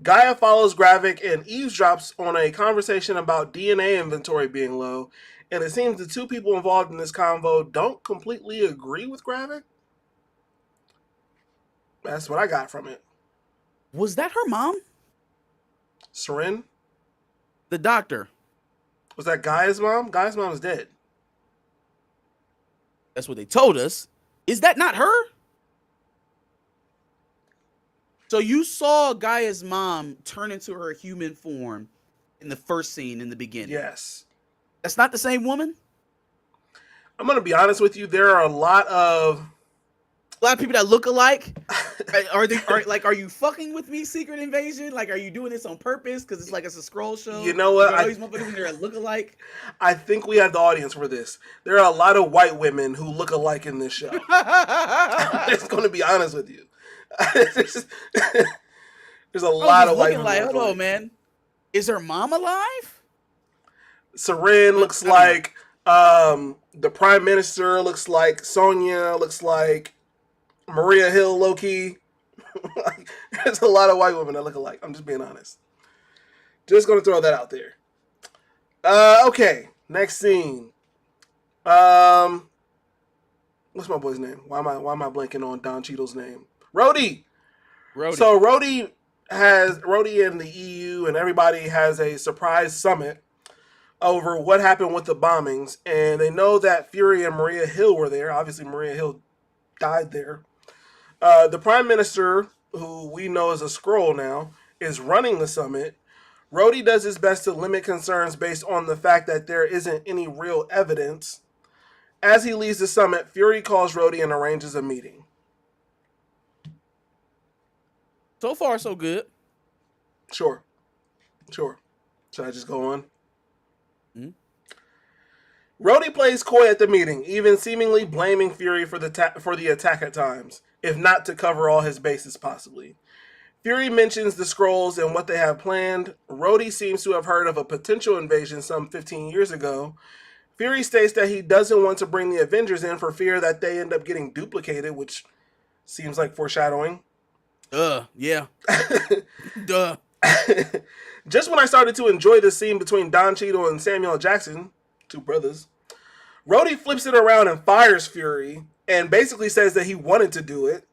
Gaia follows Gravik and eavesdrops on a conversation about DNA inventory being low, and it seems the two people involved in this convo don't completely agree with Gravik. That's what I got from it. Was that her mom? Seren? The doctor. Was that Gaia's mom? Gaia's mom is dead. That's what they told us. Is that not her? So you saw Gaia's mom turn into her human form in the first scene in the beginning. Yes. That's not the same woman? I'm going to be honest with you. There are a lot of A lot of people that look alike. Are you fucking with me, Secret Invasion? Like, are you doing this on purpose? Because it's like it's a scroll show. You know You what? got all these motherfuckers in there that look alike. I think we have the audience for this. There are a lot of white women who look alike in this show. I'm just going to be honest with you. There's a lot of white women. Like, hold on, man. Is her mom alive? Seren looks like the Prime Minister, looks like Sonya, looks like Maria Hill, low-key. There's a lot of white women that look alike. I'm just being honest. Just going to throw that out there. Okay, next scene. What's my boy's name? Why am I blanking on Don Cheadle's name? Rhodey. So Rhodey and the EU and everybody has a surprise summit over what happened with the bombings, and they know that Fury and Maria Hill were there. Obviously, Maria Hill died there. The Prime Minister, who we know is a Skrull now, is running the summit. Rhodey does his best to limit concerns based on the fact that there isn't any real evidence. As he leaves the summit, Fury calls Rhodey and arranges a meeting. So far, so good. Sure. Should I just go on? Mm-hmm. Rhodey plays coy at the meeting, even seemingly blaming Fury for the attack at times, if not to cover all his bases possibly. Fury mentions the Skrulls and what they have planned. Rhodey seems to have heard of a potential invasion some 15 years ago. Fury states that he doesn't want to bring the Avengers in for fear that they end up getting duplicated, which seems like foreshadowing. Yeah. Duh. Just when I started to enjoy the scene between Don Cheadle and Samuel Jackson, two brothers, Rhodey flips it around and fires Fury and basically says that he wanted to do it.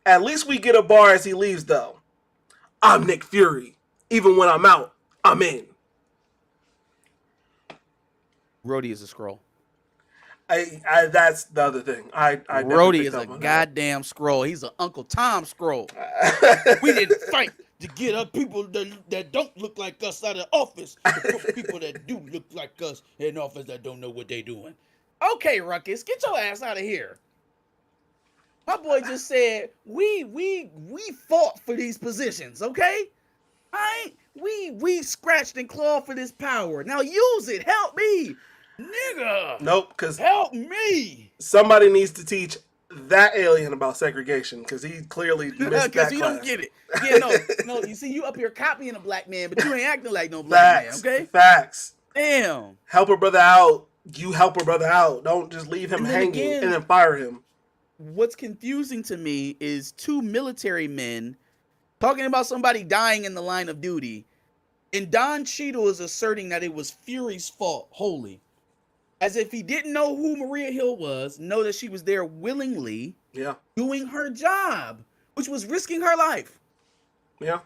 At least we get a bar as he leaves, though. I'm Nick Fury. Even when I'm out, I'm in. Rhodey is a Skrull. That's the other thing. Rhodey is a goddamn Skrull. He's an Uncle Tom Skrull. We didn't fight to get up people that don't look like us out of office. To put people that do look like us in office that don't know what they doing. Okay, Ruckus, get your ass out of here. My boy just said we fought for these positions, okay? We scratched and clawed for this power. Now use it. Help me. Nigga. Nope, because help me. Somebody needs to teach that alien about segregation, because he clearly missed that class. Because he don't get it. Yeah, no. You see, you up here copying a black man, but you ain't acting like no black man, okay? Facts. Damn. Help a brother out. You help a brother out. Don't just leave him hanging and then fire him. What's confusing to me is two military men talking about somebody dying in the line of duty, and Don Cheadle is asserting that it was Fury's fault wholly. As if he didn't know who Maria Hill was, know that she was there willingly doing her job, which was risking her life. Yeah.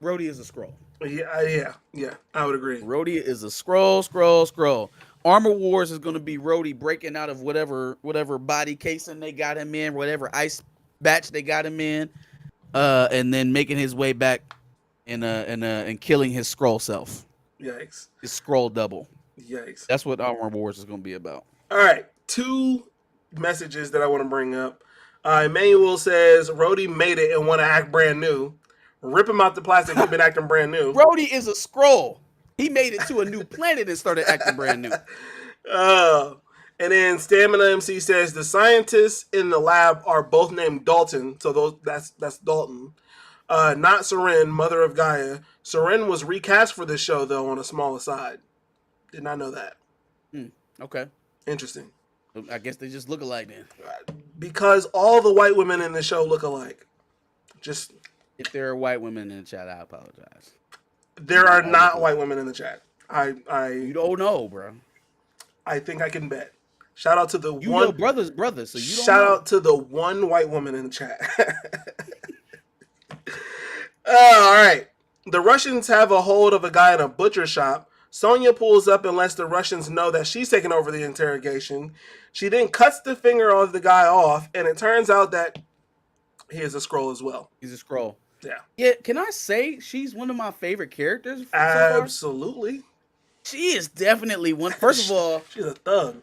Rhodey is a Skrull. Yeah, I would agree. Rhodey is a Skrull. Armor Wars is going to be Rhodey breaking out of whatever body casing they got him in, whatever ice batch they got him in, and then making his way back and killing his Skrull self. Yikes. His Skrull double. Yikes. That's what Armor Wars is going to be about. All right. Two messages that I want to bring up. Emmanuel says, Rhodey made it and want to act brand new. Rip him out the plastic. He's been acting brand new. Rhodey is a Skrull. He made it to a new planet and started acting brand new. And then Stamina MC says, the scientists in the lab are both named Dalton. So that's Dalton. Not Seren, mother of Gaia. Seren was recast for this show, though, on a smaller side. Did not know that. Okay. Interesting. I guess they just look alike then. Because all the white women in the show look alike. Just if there are white women in the chat, I apologize. There are not white women in the chat. You don't know, bro. I think I can bet. Shout out to the you one your brother's brother, so you don't shout know. out to the one white woman in the chat. All right. The Russians have a hold of a guy in a butcher shop. Sonya pulls up and lets the Russians know that she's taking over the interrogation. She then cuts the finger of the guy off, and it turns out that he is a Skrull as well. He's a Skrull. Yeah. Yeah, can I say she's one of my favorite characters? Absolutely. She is definitely one. First of all, she's a thug.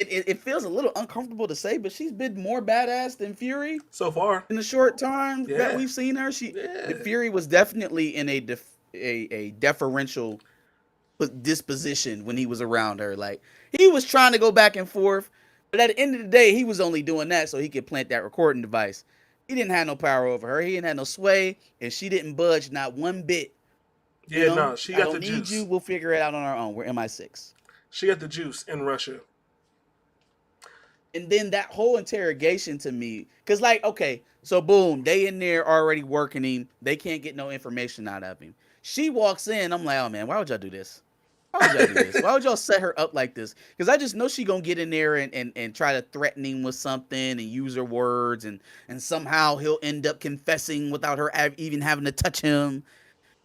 it feels a little uncomfortable to say, but she's been more badass than Fury so far. in the short time that Yeah, we've seen her. The yeah, Fury was definitely in a deferential disposition when he was around her. Like he was trying to go back and forth, but at the end of the day, he was only doing that so he could plant that recording device. He didn't have no power over her. He didn't have no sway, and she didn't budge not one bit. You yeah. know, No, she I got the don't need you. juice. We'll figure it out on our own. We're MI6. She got the juice in Russia. And then that whole interrogation to me, because like, okay, so boom, they in there already working him. They can't get no information out of him. She walks in. I'm like, oh man, why would y'all do this? Why would y'all do this? Why would y'all set her up like this? Because I just know she gonna get in there and try to threaten him with something and use her words and somehow he'll end up confessing without her even having to touch him.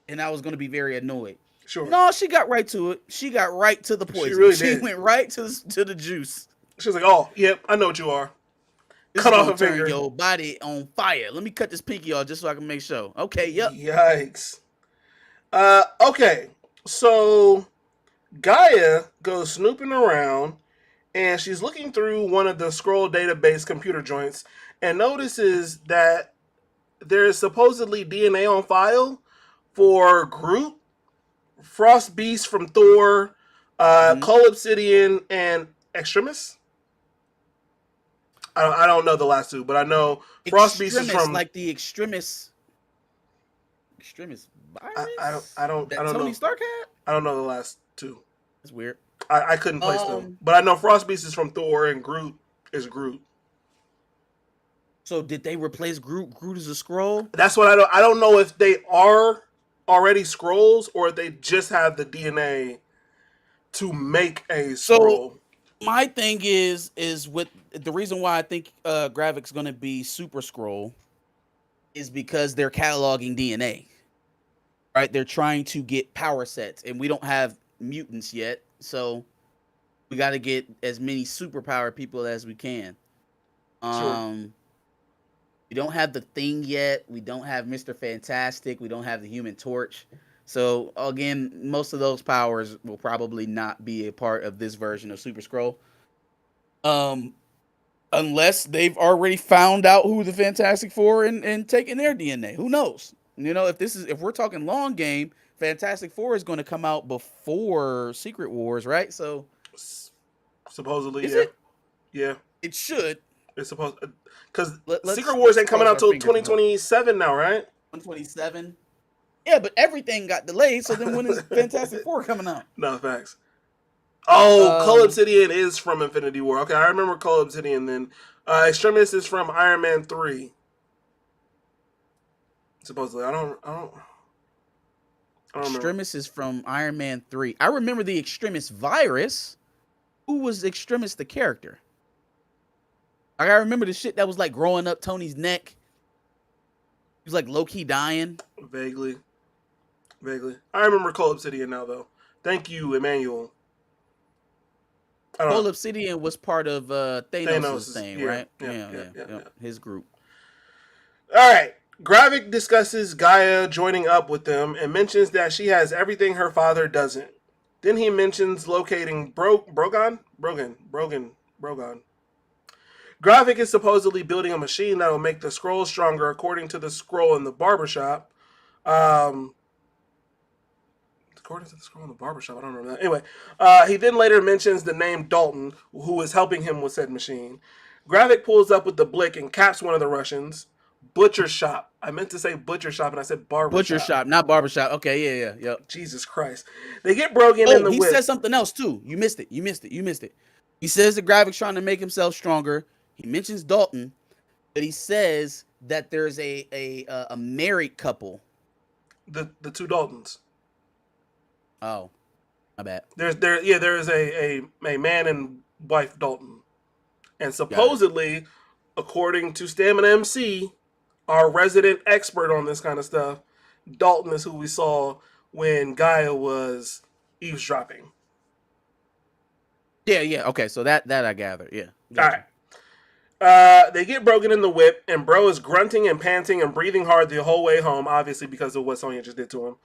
And I was gonna be very annoyed. Sure, No, she got right to it. She got right to the she poison. really She did. went right to the juice. She was like, "Oh, yep, I know what you are. This Cut is off gonna a turn finger." your body on fire. Let me cut this pinky off just so I can make sure. Okay, yep. Yikes. Okay, so Gaia goes snooping around, and she's looking through one of the scroll database computer joints, and notices that there is supposedly DNA on file for Groot, Frost Beast from Thor, Mm-hmm. Cull Obsidian, and Extremis. I don't know the last two, but I know Frost Beast is Extremis, from. like the extremis I that don't Tony know. Stark had. I don't know the last two. That's weird. I couldn't place them, Um. but I know Frost Beast is from Thor and Groot is Groot. So did they replace Groot? Groot is a scroll. That's what I don't. I don't know if they are already scrolls or if they just have the DNA to make a So scroll. my thing is with the reason why I think Gravik's gonna be Super Scroll is because they're cataloging DNA. Right? They're trying to get power sets, and we don't have mutants yet, so we got to get as many superpower people as we can. Sure, Um, we don't have the Thing yet. We don't have Mister Fantastic. We don't have the Human Torch. So again, most of those powers will probably not be a part of this version of Super Scroll. Um, unless they've already found out who the Fantastic Four and taken their DNA. Who knows? You know, if we're talking long game, Fantastic Four is going to come out before Secret Wars, right? So supposedly, is yeah, it? yeah. It should. It's supposed because Secret Wars Let's ain't coming cross out our till fingers and hope. 2027 now, right? 127. Yeah, but everything got delayed. So then when is Fantastic Four coming out? No facts. Oh, Cull Um, Obsidian is from Infinity War. Okay, I remember Cull Obsidian. Then Extremis is from Iron Man 3. Supposedly, I don't remember. Extremis is from Iron Man 3. I remember the Extremis virus. Who was Extremis the character? Like, I remember the shit that was like growing up Tony's neck. He was like low key dying. Vaguely, vaguely. I remember Cull Obsidian now, though. Thank you, Emmanuel. I don't Whole know. Obsidian was part of Thanos Thanos' is thing, yeah, right? yeah, Yeah, yeah, yeah, yeah, yeah. yeah. His group. All right. Gravik discusses Gaia joining up with them and mentions that she has everything her father doesn't. Then he mentions locating Brogan. Gravik is supposedly building a machine that will make the scroll stronger, according to the scroll in the barbershop. Um, according to the scroll in the barbershop, I don't remember that. Anyway, he then later mentions the name Dalton, who is helping him with said machine. Gravik pulls up with the blick and caps one of the Russians. Butcher shop. I meant to say butcher shop and I said barber Butcher shop. shop, not barbershop. Okay, yeah, yep. Jesus Christ. They get Brogan in Oh, the he whip. says something else too. You missed it. He says the Gravik's trying to make himself stronger. He mentions Dalton, but he says that there's a married couple. The two Daltons. Oh, my bad. There is a man and wife Dalton. And Got it. supposedly, according to Stamina MC, our resident expert on this kind of stuff, Dalton is who we saw when Gaia was eavesdropping. Yeah. Okay, so that I gather. Yeah, All gotcha. right. They get Brogan in the whip, and Bro is grunting and panting and breathing hard the whole way home, obviously because of what Sonya just did to him.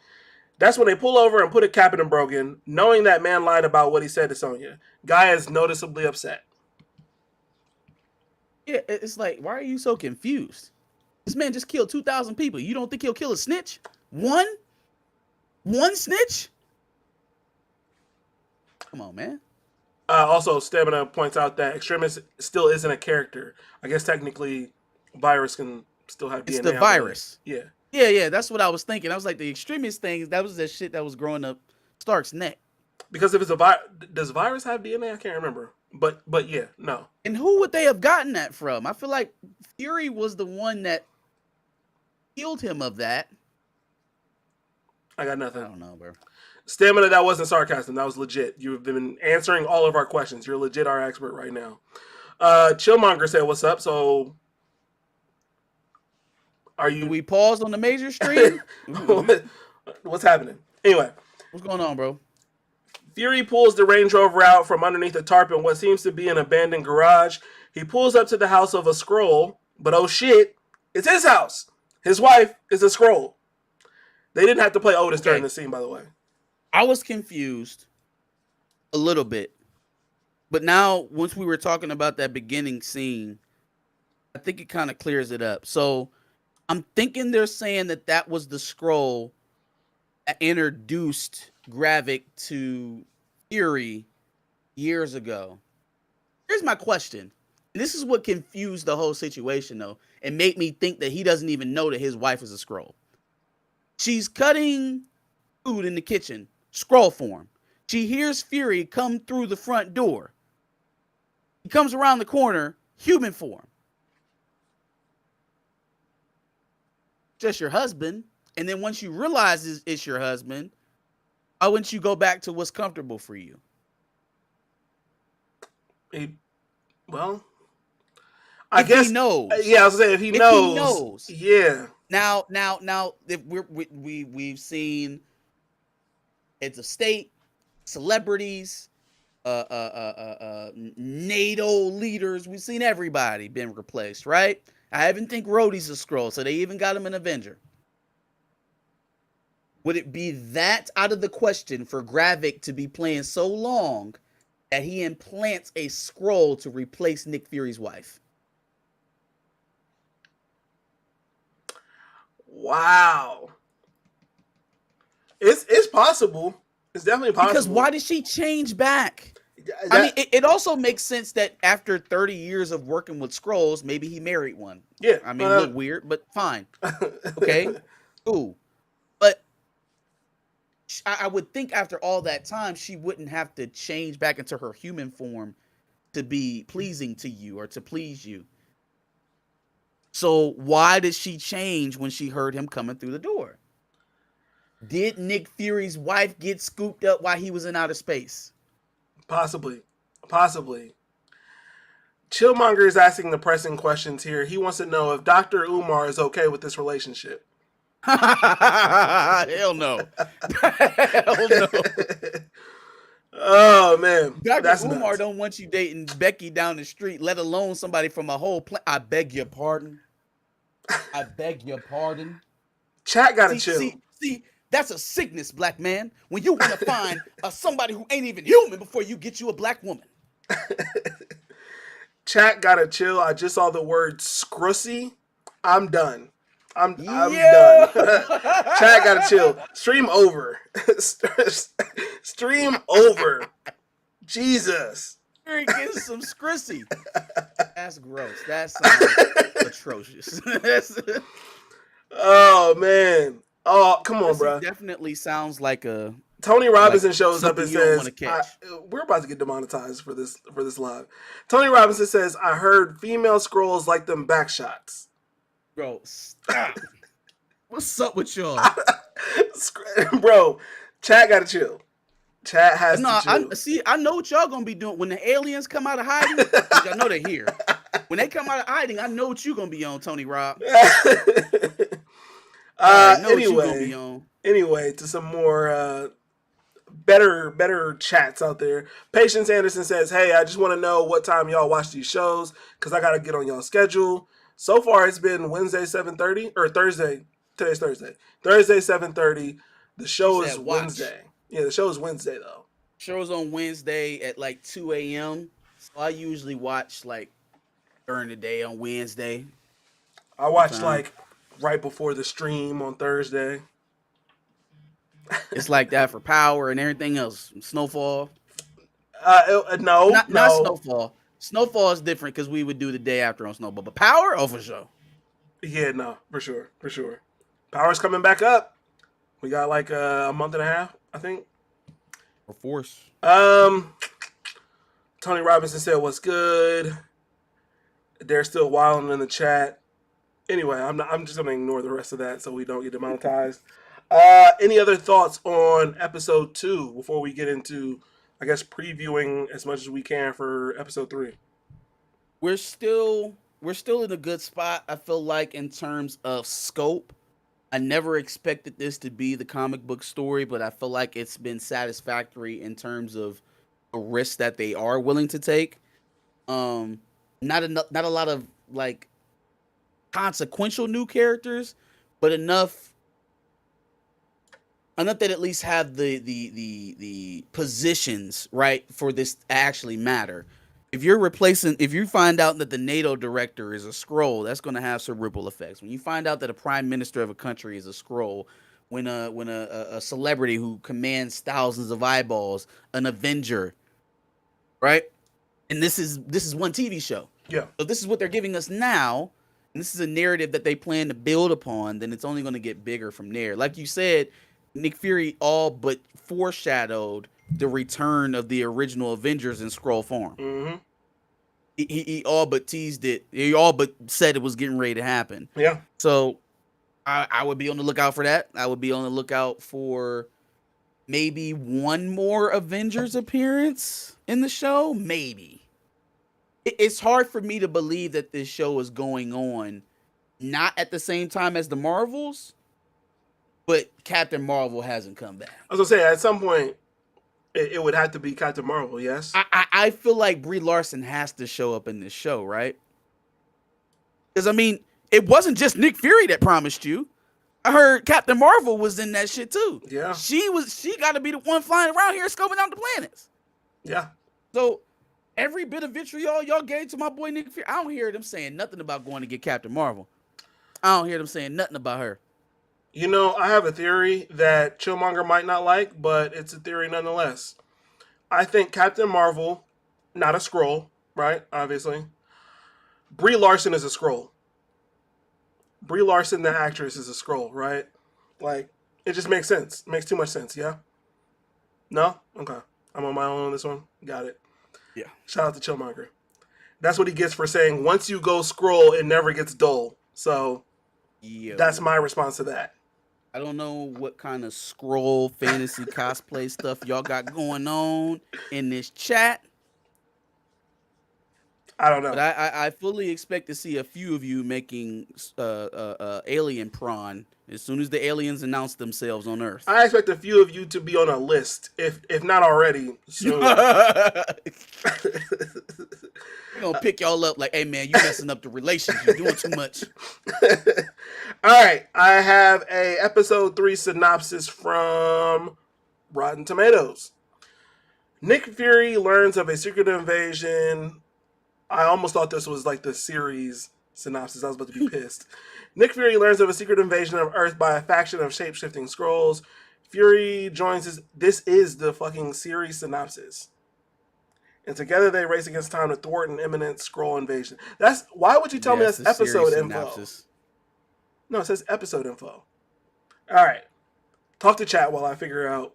That's when they pull over and put a cap in Brogan, knowing that man lied about what he said to Sonya. Gaia is noticeably upset. Yeah, it's like, why are you so confused? This man just killed 2,000 people. You don't think he'll kill a snitch? One? One snitch? Come on, man. Also, Stamina points out that Extremis still isn't a character. I guess technically, Virus can still have It's the DNA, I believe. virus. Yeah. Yeah, that's what I was thinking. I was like, the extremist thing, that was that shit that was growing up Stark's neck. Because if it's does Virus have DNA? I can't remember. But yeah, no. And who would they have gotten that from? I feel like Fury was the one that healed him of that. I got I nothing. don't know, bro. Stamina, that wasn't sarcasm. That was legit. You've been answering all of our questions. You're legit our expert right now. Chillmonger said, "What's up?" So, are Do you? we pause on the major stream? What's happening? Anyway, What's going on, bro? Fury pulls the Range Rover out from underneath a tarp in what seems to be an abandoned garage. He pulls up to the house of a Skrull, but oh shit, it's his house. His wife is a Skrull. They didn't have to play Otis during the scene, by the way. I was confused a little bit. But now, once we were talking about that beginning scene, I think it kind of clears it up. So I'm thinking they're saying that that was the Skrull that introduced Gravik to Fury years ago. Here's my question. And this is what confused the whole situation, though, and made me think that he doesn't even know that his wife is a Skrull. She's cutting food in the kitchen, Skrull form. She hears Fury come through the front door. He comes around the corner, human form. Just your husband. And then once you realize it's your husband, why wouldn't you go back to what's comfortable for you? Well, I if guess he knows. Yeah, I was saying if he knows. Yeah. Now, if we've seen it's a state, celebrities, NATO leaders. We've seen everybody been replaced, right? I even think Rhodey's a Skrull, so they even got him an Avenger. Would it be that out of the question for Gravik to be playing so long that he implants a Skrull to replace Nick Fury's wife? Wow. It's possible. It's definitely possible. Because why did she change back? I mean, it also makes sense that after 30 years of working with Skrulls, maybe he married one. Yeah. I mean, a little weird, but fine. Okay, cool. But I would think after all that time, she wouldn't have to change back into her human form to be pleasing to you or to please you. So why did she change when she heard him coming through the door? Did Nick Fury's wife get scooped up while he was in outer space? Possibly. Chillmonger is asking the pressing questions here. He wants to know if Dr. Umar is okay with this relationship. Hell no. Hell no. Oh, man. Dr. Umar don't want you dating Becky down the street, let alone somebody from a whole planet. I beg your pardon. I beg your pardon. Chat gotta chill. See, that's a sickness, black man. When you want to find somebody who ain't even human before you get you a black woman. Chat gotta chill. I just saw the word scrussy. I'm done. I'm done. Chat gotta chill. Stream over. Stream over. Jesus. You're getting some scrussy. That's gross. That sounds atrocious. Oh man. Oh, come on, bro. Definitely sounds like a Tony Robinson shows up and says, "We're about to get demonetized for this live." Tony Robinson says, "I heard female Skrulls like them back shots." Bro, stop. What's up with y'all? Bro, chat gotta chill. Chat has to chill. I know what y'all gonna be doing when the aliens come out of hiding. Which I know they're here. When they come out of hiding, I know what you gonna be on, Tony Rob. Anyway, to some more better chats out there. Patience Anderson says, "Hey, I just want to know what time y'all watch these shows because I gotta get on y'all schedule." So far, it's been Wednesday 7:30 or Thursday. Today's Thursday. Thursday 7:30. The show is Wednesday. Yeah, the show is Wednesday though. Show's on Wednesday at like 2 a.m. So I usually watch like during the day on Wednesday. I watched Time. like right before the stream on Thursday. It's like that for Power and everything else. Snowfall. No, Not no. Snowfall. Snowfall is different because we would do the day after on Snowball. But Power, oh for sure. Yeah, no, for sure, for sure. Power's coming back up. We got like a month and a half, I think. Or Force. Um, Tony Robinson said, "What's good?" They're still wilding in the chat. Anyway, I'm just gonna ignore the rest of that so we don't get demonetized. Any other thoughts on episode 2 before we get into, I guess, previewing as much as we can for episode 3? We're still in a good spot. I feel like in terms of scope. I never expected this to be the comic book story, but I feel like it's been satisfactory in terms of the risks that they are willing to take. Um, not a lot of like consequential new characters, but enough that at least have the positions right for this to actually matter. If you find out that the NATO director is a scroll, that's going to have some ripple effects. When you find out that a prime minister of a country is a scroll, when a celebrity who commands thousands of eyeballs, an Avenger, right? And this is one TV show. Yeah. So this is what they're giving us now, and this is a narrative that they plan to build upon. Then it's only going to get bigger from there. Like you said, Nick Fury all but foreshadowed the return of the original Avengers in scroll form. Mm-hmm. He all but teased it. He all but said it was getting ready to happen. Yeah. So I would be on the lookout for that. I would be on the lookout for maybe one more Avengers appearance in the show. Maybe. It's hard for me to believe that this show is going on not at the same time as the Marvels, but Captain Marvel hasn't come back. I was gonna say at some point it would have to be Captain Marvel. Yes. I feel like Brie Larson has to show up in this show, right? Because I mean, it wasn't just Nick Fury that promised you. I heard Captain Marvel was in that shit too. Yeah. She got to be the one flying around here scoping out the planets. Yeah. So every bit of vitriol y'all gave to my boy Nick Fury, I don't hear them saying nothing about going to get Captain Marvel. I don't hear them saying nothing about her. You know, I have a theory that Chillmonger might not like, but it's a theory nonetheless. I think Captain Marvel, not a scroll, right? Obviously. Brie Larson is a scroll. Brie Larson, the actress, is a scroll, right? Like, it just makes sense. It makes too much sense, yeah? No? Okay. I'm on my own on this one. Got it. Yeah. Shout out to Chillmonger. That's what he gets for saying, once you go scroll, it never gets dull. So, that's my response to that. I don't know what kind of scroll fantasy cosplay stuff y'all got going on in this chat. I don't know. But I fully expect to see a few of you making alien prawn as soon as the aliens announce themselves on Earth. I expect a few of you to be on a list, if not already. Soon. We're gonna pick y'all up like, hey man, you messing up the relations. You're doing too much. All right, I have a episode 3 synopsis from Rotten Tomatoes. Nick Fury learns of a secret invasion. I almost thought this was like the series synopsis. I was about to be pissed. Nick Fury learns of a secret invasion of Earth by a faction of shape-shifting Skrulls. Fury joins his... This is the fucking series synopsis. And together they race against time to thwart an imminent Skrull invasion. That's... Why would you tell me that's episode info? Synopsis. No, it says episode info. All right. Talk to chat while I figure out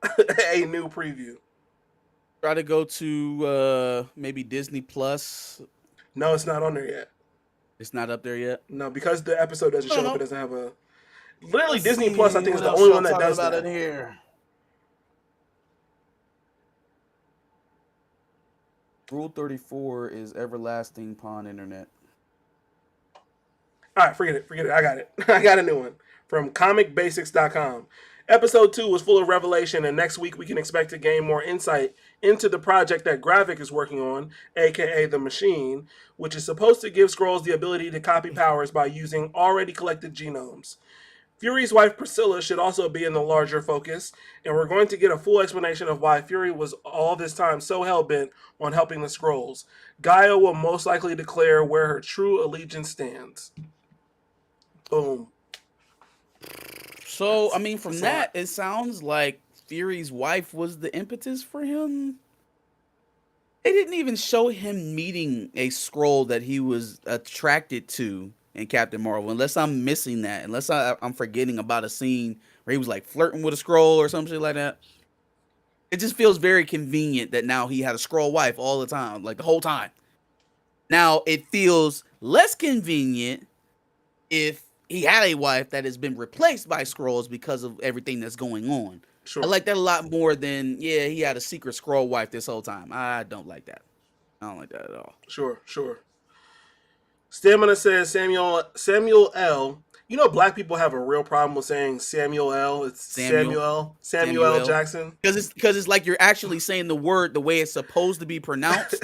a new preview. Try to go to maybe Disney Plus. No, it's not on there yet. It's not up there yet? No, because the episode doesn't show up. It doesn't have a... Literally, Let's Disney see Plus, I think, is the only one that does that. In here. Rule 34 is everlasting pawn internet. All right, forget it. I got it. I got a new one from comicbasics.com. Episode 2 was full of revelation, and next week we can expect to gain more insight into the project that GRAVIK is working on, aka The Machine, which is supposed to give Skrulls the ability to copy powers by using already collected genomes. Fury's wife Priscilla should also be in the larger focus, and we're going to get a full explanation of why Fury was all this time so hell bent on helping the Skrulls. Gaia will most likely declare where her true allegiance stands. Boom. So, I mean, That's from a lot. that, it sounds like Fury's wife was the impetus for him. They didn't even show him meeting a scroll that he was attracted to in Captain Marvel, unless I'm missing that, unless I'm forgetting about a scene where he was like flirting with a scroll or some shit like that. It just feels very convenient that now he had a scroll wife all the time, like the whole time. Now it feels less convenient if he had a wife that has been replaced by scrolls because of everything that's going on. I Sure. like that a lot more than he had a secret scroll wife this whole time. I don't like that. I don't like that at all. Sure. Sure. Stamina says Samuel L. You know, black people have a real problem with saying Samuel L. It's Samuel, Samuel Samuel, Jackson. because it's like you're actually saying the word the way it's supposed to be pronounced,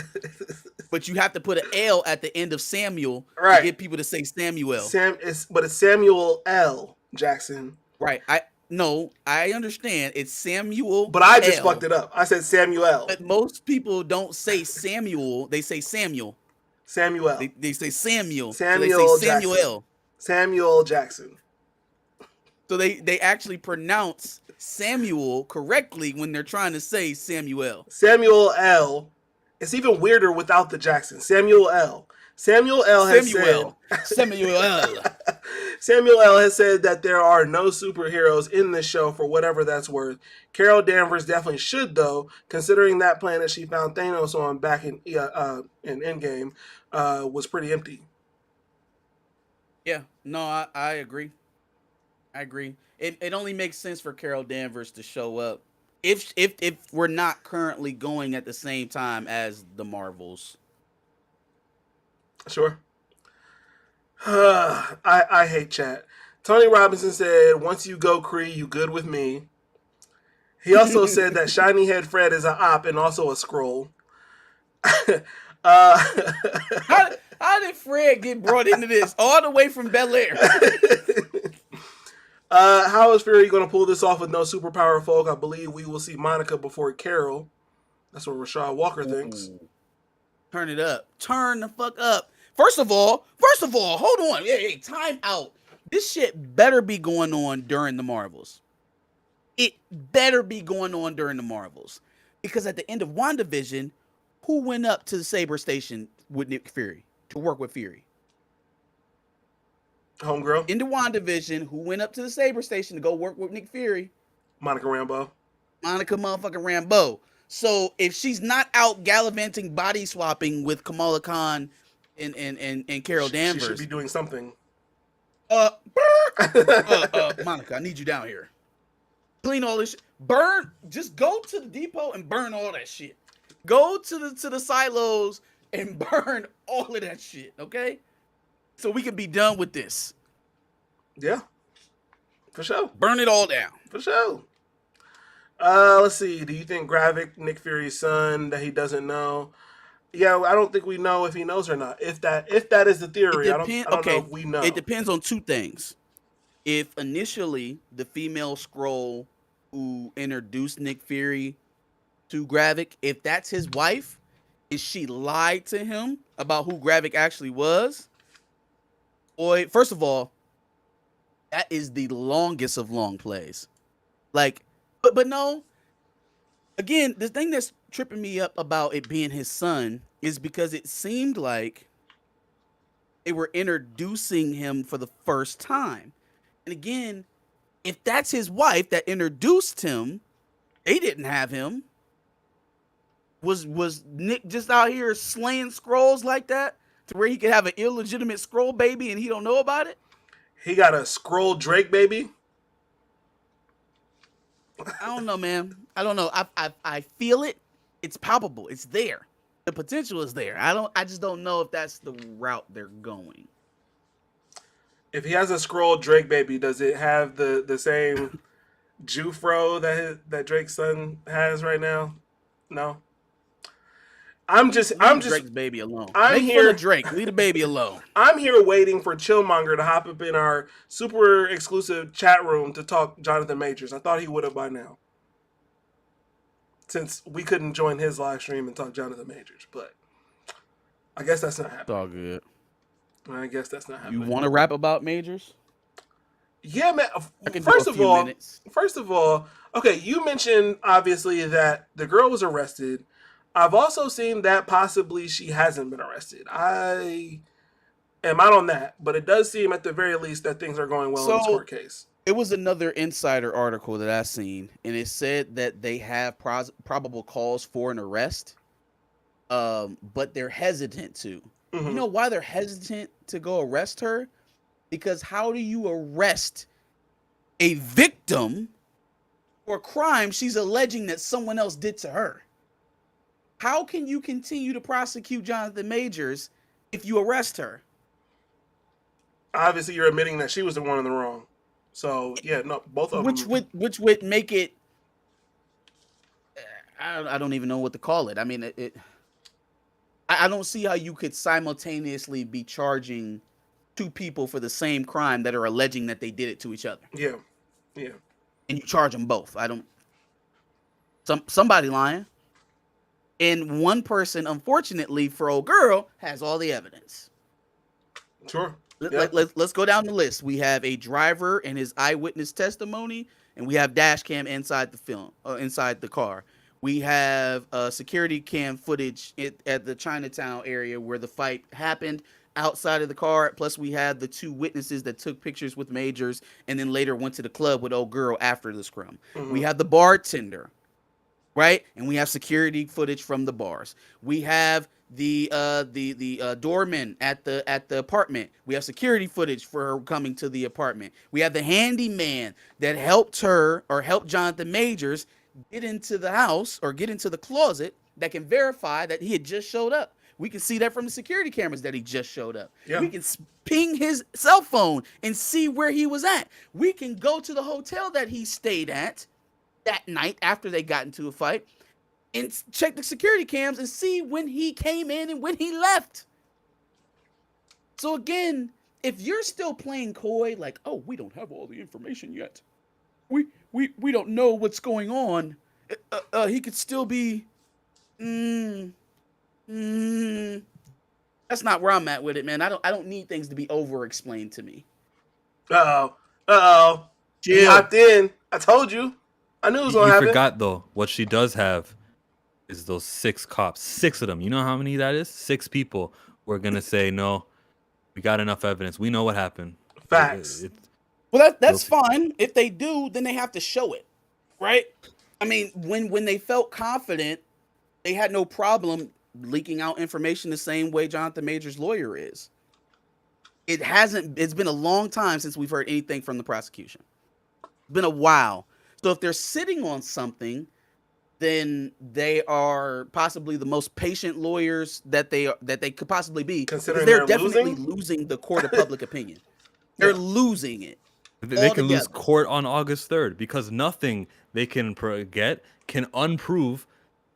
but you have to put an L at the end of Samuel to Right. get people to say Samuel. It's Samuel L. Jackson. Right. I understand it's Samuel But I just fucked L, it up. I said Samuel. but most people don't say Samuel, they say Samuel. Samuel. They say Samuel, so they say Samuel Jackson. Samuel. Samuel Jackson. So they actually pronounce Samuel correctly when they're trying to say Samuel. Samuel L. It's even weirder without the Jackson. Samuel L. Samuel L. has said. Samuel. Samuel L. has said that there are no superheroes in this show for whatever that's worth. Carol Danvers definitely should, though, considering that planet she found Thanos on back in Endgame was pretty empty. Yeah, no, I agree. I agree. It only makes sense for Carol Danvers to show up if we're not currently going at the same time as the Marvels. Sure. I hate chat. Tony Robinson said, "Once you go Kree, you good with me." He also said that Shiny Head Fred is an op and also a scroll. uh, How did Fred get brought into this all the way from Bel Air? How is Fury going to pull this off with no superpower folk? I believe we will see Monica before Carol. That's what Rashad Walker thinks. Ooh. Turn it up. Turn the fuck up. First of all, hold on. Hey, time out. This shit better be going on during the Marvels. It better be going on during the Marvels. Because at the end of WandaVision, who went up to the Saber Station with Nick Fury to work with Fury? Homegirl? In the WandaVision, who went up to the Saber Station to go work with Nick Fury? Monica Rambeau. Monica motherfucking Rambeau. So if she's not out gallivanting, body swapping with Kamala Khan and Carol Danvers, she should be doing something. Monica, I need you down here. Clean all this shit. Burn. Just go to the depot and burn all that shit. Go to the silos and burn all of that shit, okay? So we can be done with this. Yeah. For sure. Burn it all down. For sure. Let's see. Do you think Gravik, Nick Fury's son, that he doesn't know? Yeah, I don't think we know if he knows or not. If that is the theory, I don't know if we know. It depends on two things. If initially the female scroll who introduced Nick Fury to Gravik, if that's his wife, is she lied to him about who Gravik actually was? Boy, first of all, that is the longest of long plays. Like, but no. Again, the thing that's tripping me up about it being his son is because it seemed like they were introducing him for the first time. And again, if that's his wife that introduced him, they didn't have him. Was Nick just out here slaying scrolls like that to where he could have an illegitimate scroll baby and he don't know about it? He got a scroll Drake baby? I don't know, man. I don't know. I feel it. It's palpable. It's there. The potential is there. I just don't know if that's the route they're going. If he has a scroll Drake baby, does it have the same Jufro that Drake's son has right now? No. Leave Drake's baby alone. I'm Make fun of here. Drake. Leave the baby alone. I'm here waiting for Chillmonger to hop up in our super exclusive chat room to talk Jonathan Majors. I thought he would have by now, since we couldn't join his live stream and talk Jonathan Majors. But I guess that's not It's happening. all good. I guess that's not You happening. want to rap about Majors? Yeah, man. I can do First a of few all, minutes. okay, you mentioned obviously that the girl was arrested. I've also seen that possibly she hasn't been arrested. I am out on that, but it does seem at the very least that things are going well in this So court case. it was another insider article that I seen, and it said that they have probable cause for an arrest, but they're hesitant to. You know why they're hesitant to go arrest her? Because how do you arrest a victim for a crime she's alleging that someone else did to her? How can you continue to prosecute Jonathan Majors if you arrest her? Obviously, you're admitting that she was the one in the wrong. So yeah, no, both of them. Which would make it. I don't even know what to call it. I mean, I don't see how you could simultaneously be charging two people for the same crime that are alleging that they did it to each other. Yeah. And you charge them both. I don't. Somebody lying. And one person, unfortunately, for old girl, has all the evidence. Sure. Let's go down the list. We have a driver and his eyewitness testimony, and we have dash cam inside inside the car. We have security cam footage at the Chinatown area where the fight happened outside of the car. Plus, we have the two witnesses that took pictures with Majors and then later went to the club with old girl after the scrum. We have the bartender, right? And we have security footage from the bars. We have the doorman at the apartment. We have security footage for her coming to the apartment. We have the handyman that helped Jonathan Majors get into the house or get into the closet that can verify that he had just showed up. We can see that from the security cameras that he just showed up. Yeah. We can ping his cell phone and see where he was at. We can go to the hotel that he stayed at that night after they got into a fight and check the security cams and see when he came in and when he left. So again, if you're still playing coy, like, oh, we don't have all the information yet. We don't know what's going on. He could still be. That's not where I'm at with it, man. I don't need things to be over explained to me. Uh oh. He hopped in. I told you. I knew it was gonna happen. You forgot though. What she does have is those 6 cops. 6 of them. You know how many that is? 6 people. We're gonna say no. We got enough evidence. We know what happened. Facts. Well, that's fine. If they do, then they have to show it, right? I mean, when they felt confident, they had no problem leaking out information the same way Jonathan Majors' lawyer is. It's been a long time since we've heard anything from the prosecution. It's been a while. So if they're sitting on something, then they are possibly the most patient lawyers that they could possibly be. Considering they're definitely losing? losing the court of public opinion. They're losing it. They can lose court on August 3rd because nothing they can get can unprove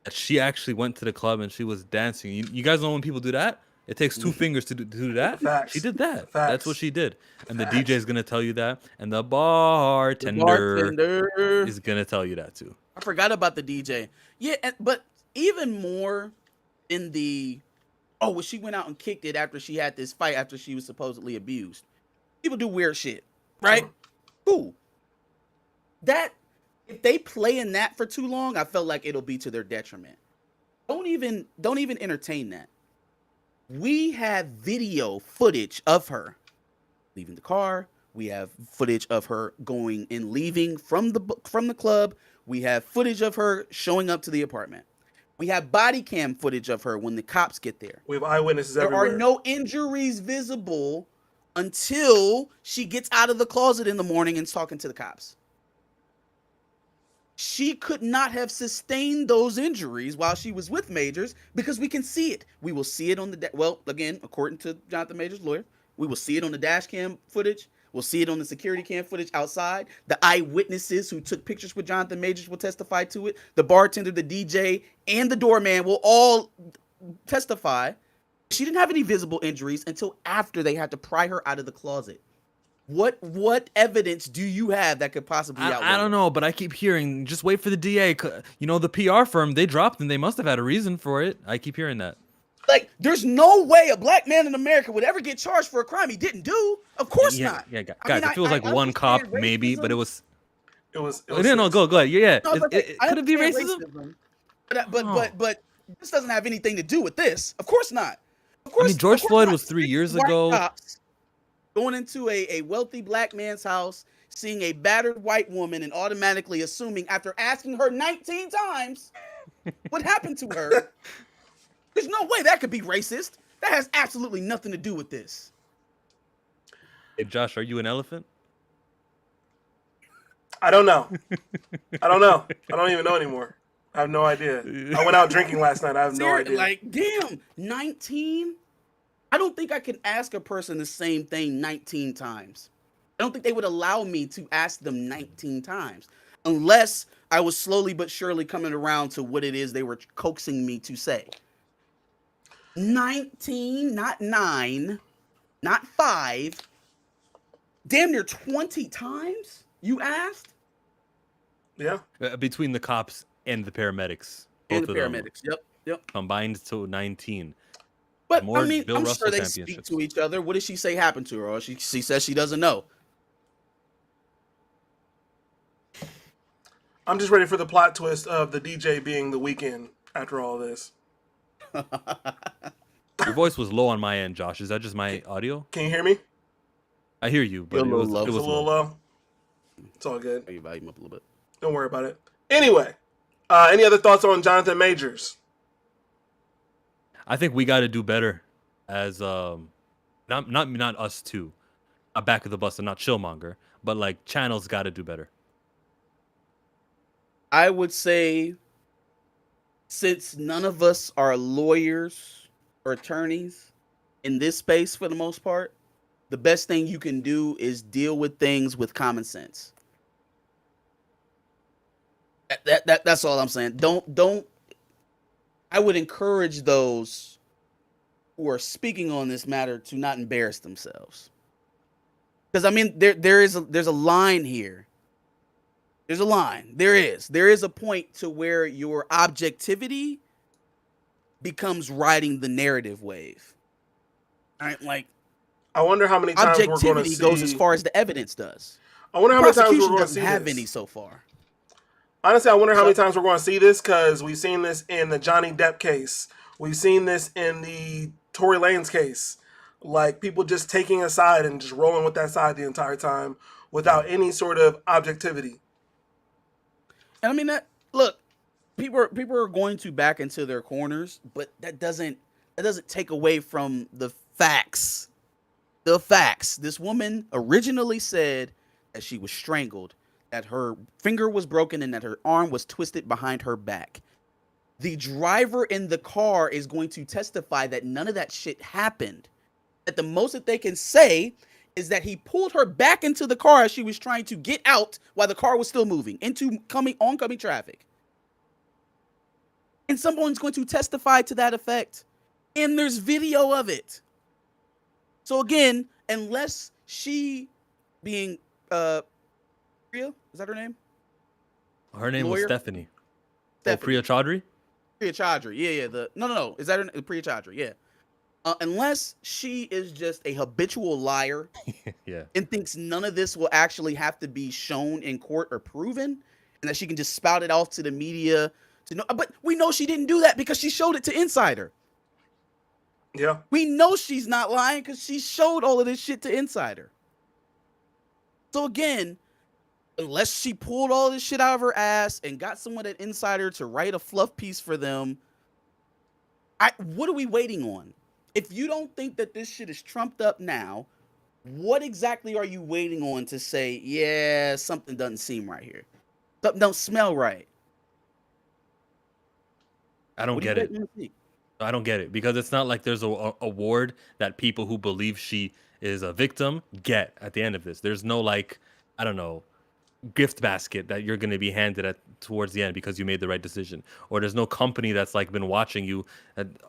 that she actually went to the club and she was dancing. You guys know when people do that? It takes 2 fingers to do that. Facts. She did that. Facts. That's what she did. And the DJ is going to tell you that. And the bartender is going to tell you that too. I forgot about the DJ. Yeah, but even more in well, she went out and kicked it after she had this fight after she was supposedly abused. People do weird shit, right? Cool. That, if they play in that for too long, I felt like it'll be to their detriment. Don't even entertain that. We have video footage of her leaving the car. We have footage of her going and leaving from the club. We have footage of her showing up to the apartment. We have body cam footage of her when the cops get there. We have eyewitnesses everywhere. There are no injuries visible until she gets out of the closet in the morning and is talking to the cops. She could not have sustained those injuries while she was with Majors because we can see it. We will see it on again, according to Jonathan Majors' lawyer, we will see it on the dash cam footage. We'll see it on the security cam footage outside. The eyewitnesses who took pictures with Jonathan Majors will testify to it. The bartender, the DJ, and the doorman will all testify she didn't have any visible injuries until after they had to pry her out of the closet. What evidence do you have that could possibly outweigh I don't that? know, but I keep hearing just wait for the DA. You know, the PR firm, they dropped and they must have had a reason for it. I keep hearing that. Like, there's no way a black man in America would ever get charged for a crime he didn't do. Of course not. Yeah, guys. I mean, It feels like one understand cop maybe, but racism. it was. It was. No, go ahead. Yeah. No, but I Could it be understand racism? But this doesn't have anything to do with this. Of course not. Of course. I mean, George of course Floyd not. was 3 years White ago. cops going into a wealthy black man's house, seeing a battered white woman, and automatically assuming, after asking her 19 times what happened to her, there's no way that could be racist. That has absolutely nothing to do with this. Hey, Josh, are you an elephant? I don't know. I don't even know anymore. I have no idea. I went out drinking last night. I have no idea. Like, damn, 19? I don't think I can ask a person the same thing 19 times. I don't think they would allow me to ask them 19 times unless I was slowly but surely coming around to what it is they were coaxing me to say. 19, not 9, not 5, damn near 20 times you asked? Yeah. Between the cops and the paramedics. And the both of them paramedics, yep. combined to 19. But More I mean, Bill I'm Russell sure they speak championships. to each other. What did she say happened to her? Or she says she doesn't know. I'm just ready for the plot twist of the DJ being the Weeknd after all this. Your voice was low on my end, Josh. Is that just my audio? Can you hear me? I hear you, but You're a it little was low. it It's a was little low. low. It's all good. You volume up a little bit. Don't worry about it. Anyway, any other thoughts on Jonathan Majors? I think we got to do better as not us two, back of the bus and not Chillmonger, but like channels got to do better. I would say, since none of us are lawyers or attorneys in this space for the most part, the best thing you can do is deal with things with common sense. That's all I'm saying. Don't. I would encourage those who are speaking on this matter to not embarrass themselves, because I mean there's a line here. There's a line. There is a point to where your objectivity becomes riding the narrative wave. All right, like I wonder how many times we're going to objectivity see. goes as far as the evidence does. I wonder how many times we're Prosecution going to doesn't see have this. any so far. Honestly, I wonder how many times we're going to see this, because we've seen this in the Johnny Depp case. We've seen this in the Tory Lanez case. Like, people just taking a side and just rolling with that side the entire time without any sort of objectivity. And I mean look, people are going to back into their corners, but that doesn't take away from the facts. The facts. This woman originally said that she was strangled, that her finger was broken, and that her arm was twisted behind her back. The driver in the car is going to testify that none of that shit happened. That the most that they can say is that he pulled her back into the car as she was trying to get out while the car was still moving into oncoming traffic. And someone's going to testify to that effect. And there's video of it. So again, unless she being Priya, is that her name? Her name was Lawyer? Stephanie. Stephanie. Oh, Priya Chaudhry? Priya Chaudhry. Yeah. No. Is that her name? Priya Chaudhry, yeah. Unless she is just a habitual liar Yeah. and thinks none of this will actually have to be shown in court or proven, and that she can just spout it off to the media to know. But we know she didn't do that because she showed it to Insider. Yeah. We know she's not lying because she showed all of this shit to Insider. So again, unless she pulled all this shit out of her ass and got someone at Insider to write a fluff piece for them, what are we waiting on? If you don't think that this shit is trumped up now, what exactly are you waiting on to say, yeah, something doesn't seem right here? Something don't smell right. I don't What are you get it. waiting to see? I don't get it, because it's not like there's a award that people who believe she is a victim get at the end of this. There's no, like, I don't know, gift basket that you're going to be handed at towards the end because you made the right decision, or there's no company that's like been watching you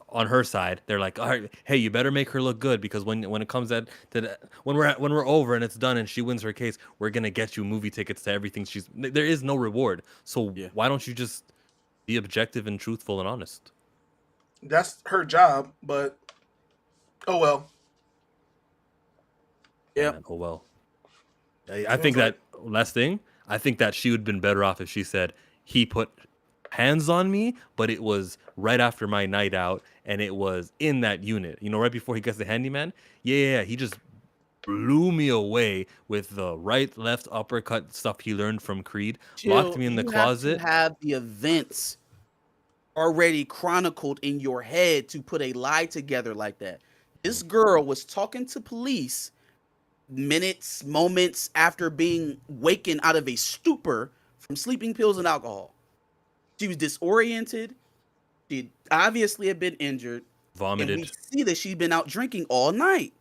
on her side. They're like, all right, hey, you better make her look good because when it comes when we're over and it's done and she wins her case, we're gonna get you movie tickets to everything she's. There is no reward, so why don't you just be objective and truthful and honest? That's her job, but oh well. Yeah. Man, oh well. I think that last thing, I think that she would have been better off if she said he put hands on me, but it was right after my night out and it was in that unit. You know, right before he gets the handyman. Yeah. He just blew me away with the right, left, uppercut stuff he learned from Creed. Locked me in the closet. You have the events already chronicled in your head to put a lie together like that. This girl was talking to police minutes, moments after being wakened out of a stupor from sleeping pills and alcohol. She was disoriented. She obviously had been injured. Vomited. And we see that she'd been out drinking all night.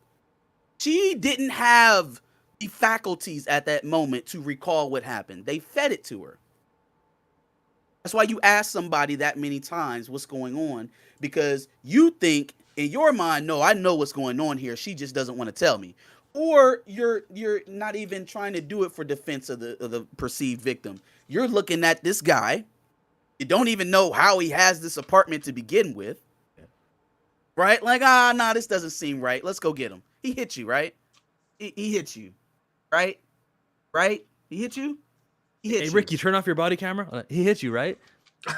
She didn't have the faculties at that moment to recall what happened. They fed it to her. That's why you ask somebody that many times what's going on, because you think in your mind, no, I know what's going on here. She just doesn't want to tell me. Or you're not even trying to do it for defense of the perceived victim. You're looking at this guy. You don't even know how he has this apartment to begin with. Right? Like, nah, this doesn't seem right. Let's go get him. He hit you, right? He hit you. Right? Right? He hit you? He hit hey, you. Ricky, turn off your body camera. He hit you, right?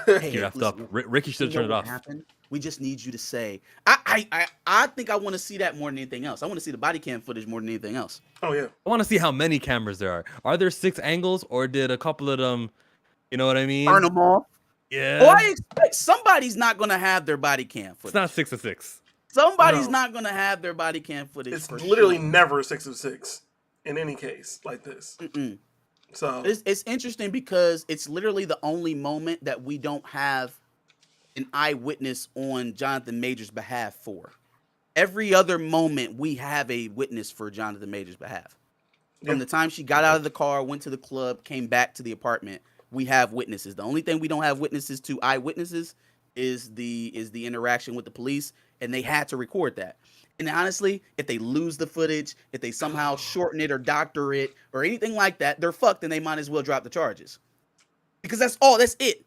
Hey, He wrapped up. Ricky should have turned it off. Happened? We just need you to say. I think I want to see that more than anything else. I want to see the body cam footage more than anything else. Oh yeah. I want to see how many cameras there are. Are there 6 angles, or did a couple of them? You know what I mean? Turn them off. Yeah. Oh, I expect somebody's not gonna have their body cam footage. It's not 6 of 6. Somebody's not gonna have their body cam footage. It's literally never 6 of 6 in any case like this. Mm-mm. So it's interesting because it's literally the only moment that we don't have an eyewitness on Jonathan Major's behalf for. Every other moment we have a witness for Jonathan Major's behalf. From the time she got out of the car, went to the club, came back to the apartment, we have witnesses. The only thing we don't have witnesses to, eyewitnesses, is the interaction with the police, and they had to record that. And honestly, if they lose the footage, if they somehow shorten it or doctor it or anything like that, they're fucked, and they might as well drop the charges. Because that's it.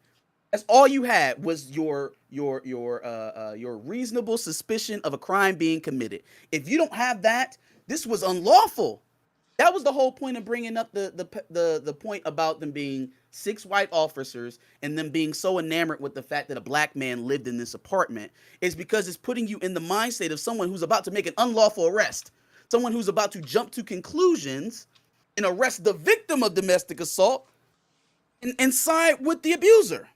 That's all you had was your reasonable suspicion of a crime being committed. If you don't have that, this was unlawful. That was the whole point of bringing up the point about them being 6 white officers and them being so enamored with the fact that a black man lived in this apartment, is because it's putting you in the mind state of someone who's about to make an unlawful arrest, someone who's about to jump to conclusions and arrest the victim of domestic assault and side with the abuser.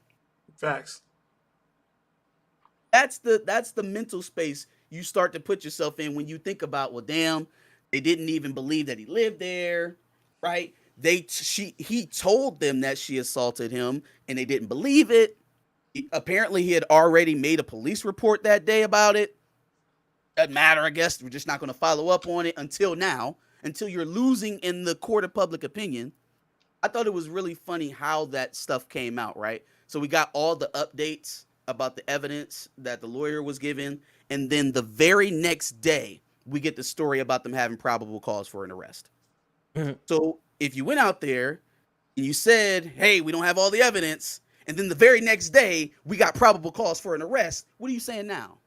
Facts. That's the mental space you start to put yourself in when you think about, well, damn, they didn't even believe that he lived there, right? He told them that she assaulted him, and they didn't believe it. Apparently, he had already made a police report that day about it. Doesn't matter, I guess. We're just not going to follow up on it until now, until you're losing in the court of public opinion. I thought it was really funny how that stuff came out, right? So we got all the updates about the evidence that the lawyer was given, and then the very next day, we get the story about them having probable cause for an arrest. So if you went out there and you said, hey, we don't have all the evidence, and then the very next day, we got probable cause for an arrest, what are you saying now?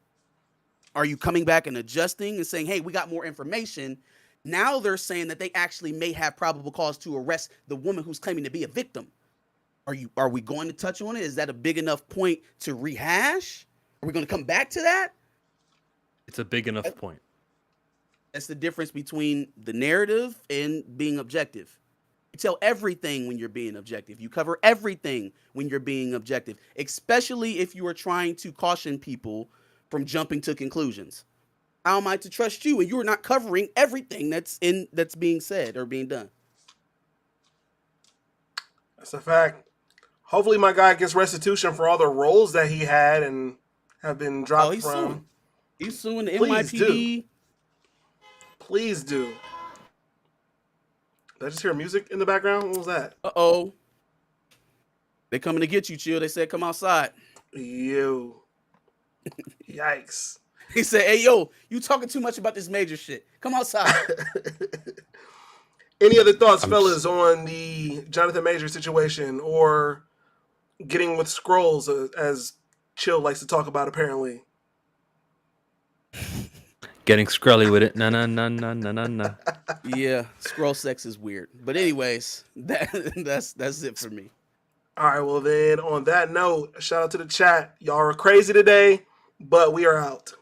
Are you coming back and adjusting and saying, hey, we got more information? Now they're saying that they actually may have probable cause to arrest the woman who's claiming to be a victim. Are we going to touch on it? Is that a big enough point to rehash? Are we going to come back to that? It's a big enough point. That's the difference between the narrative and being objective. You tell everything when you're being objective. You cover everything when you're being objective, especially if you are trying to caution people from jumping to conclusions. How am I to trust you when you're not covering everything that's being said or being done? That's a fact. Hopefully my guy gets restitution for all the roles that he had and have been dropped from. Suing. He's suing the Please NYPD. Please do. Did I just hear music in the background? What was that? Uh-oh. They coming to get you, Chill. They said come outside. Yo. Yikes. He said, hey, yo, you talking too much about this major shit. Come outside. Any other thoughts, I'm fellas, on the Jonathan Major situation or getting with scrolls, as Chill likes to talk about, apparently? Getting scrully with it. Na na na na na na na. Yeah, scroll sex is weird. But anyways, that's it for me. All right, well, then, on that note, shout out to the chat. Y'all are crazy today, but we are out.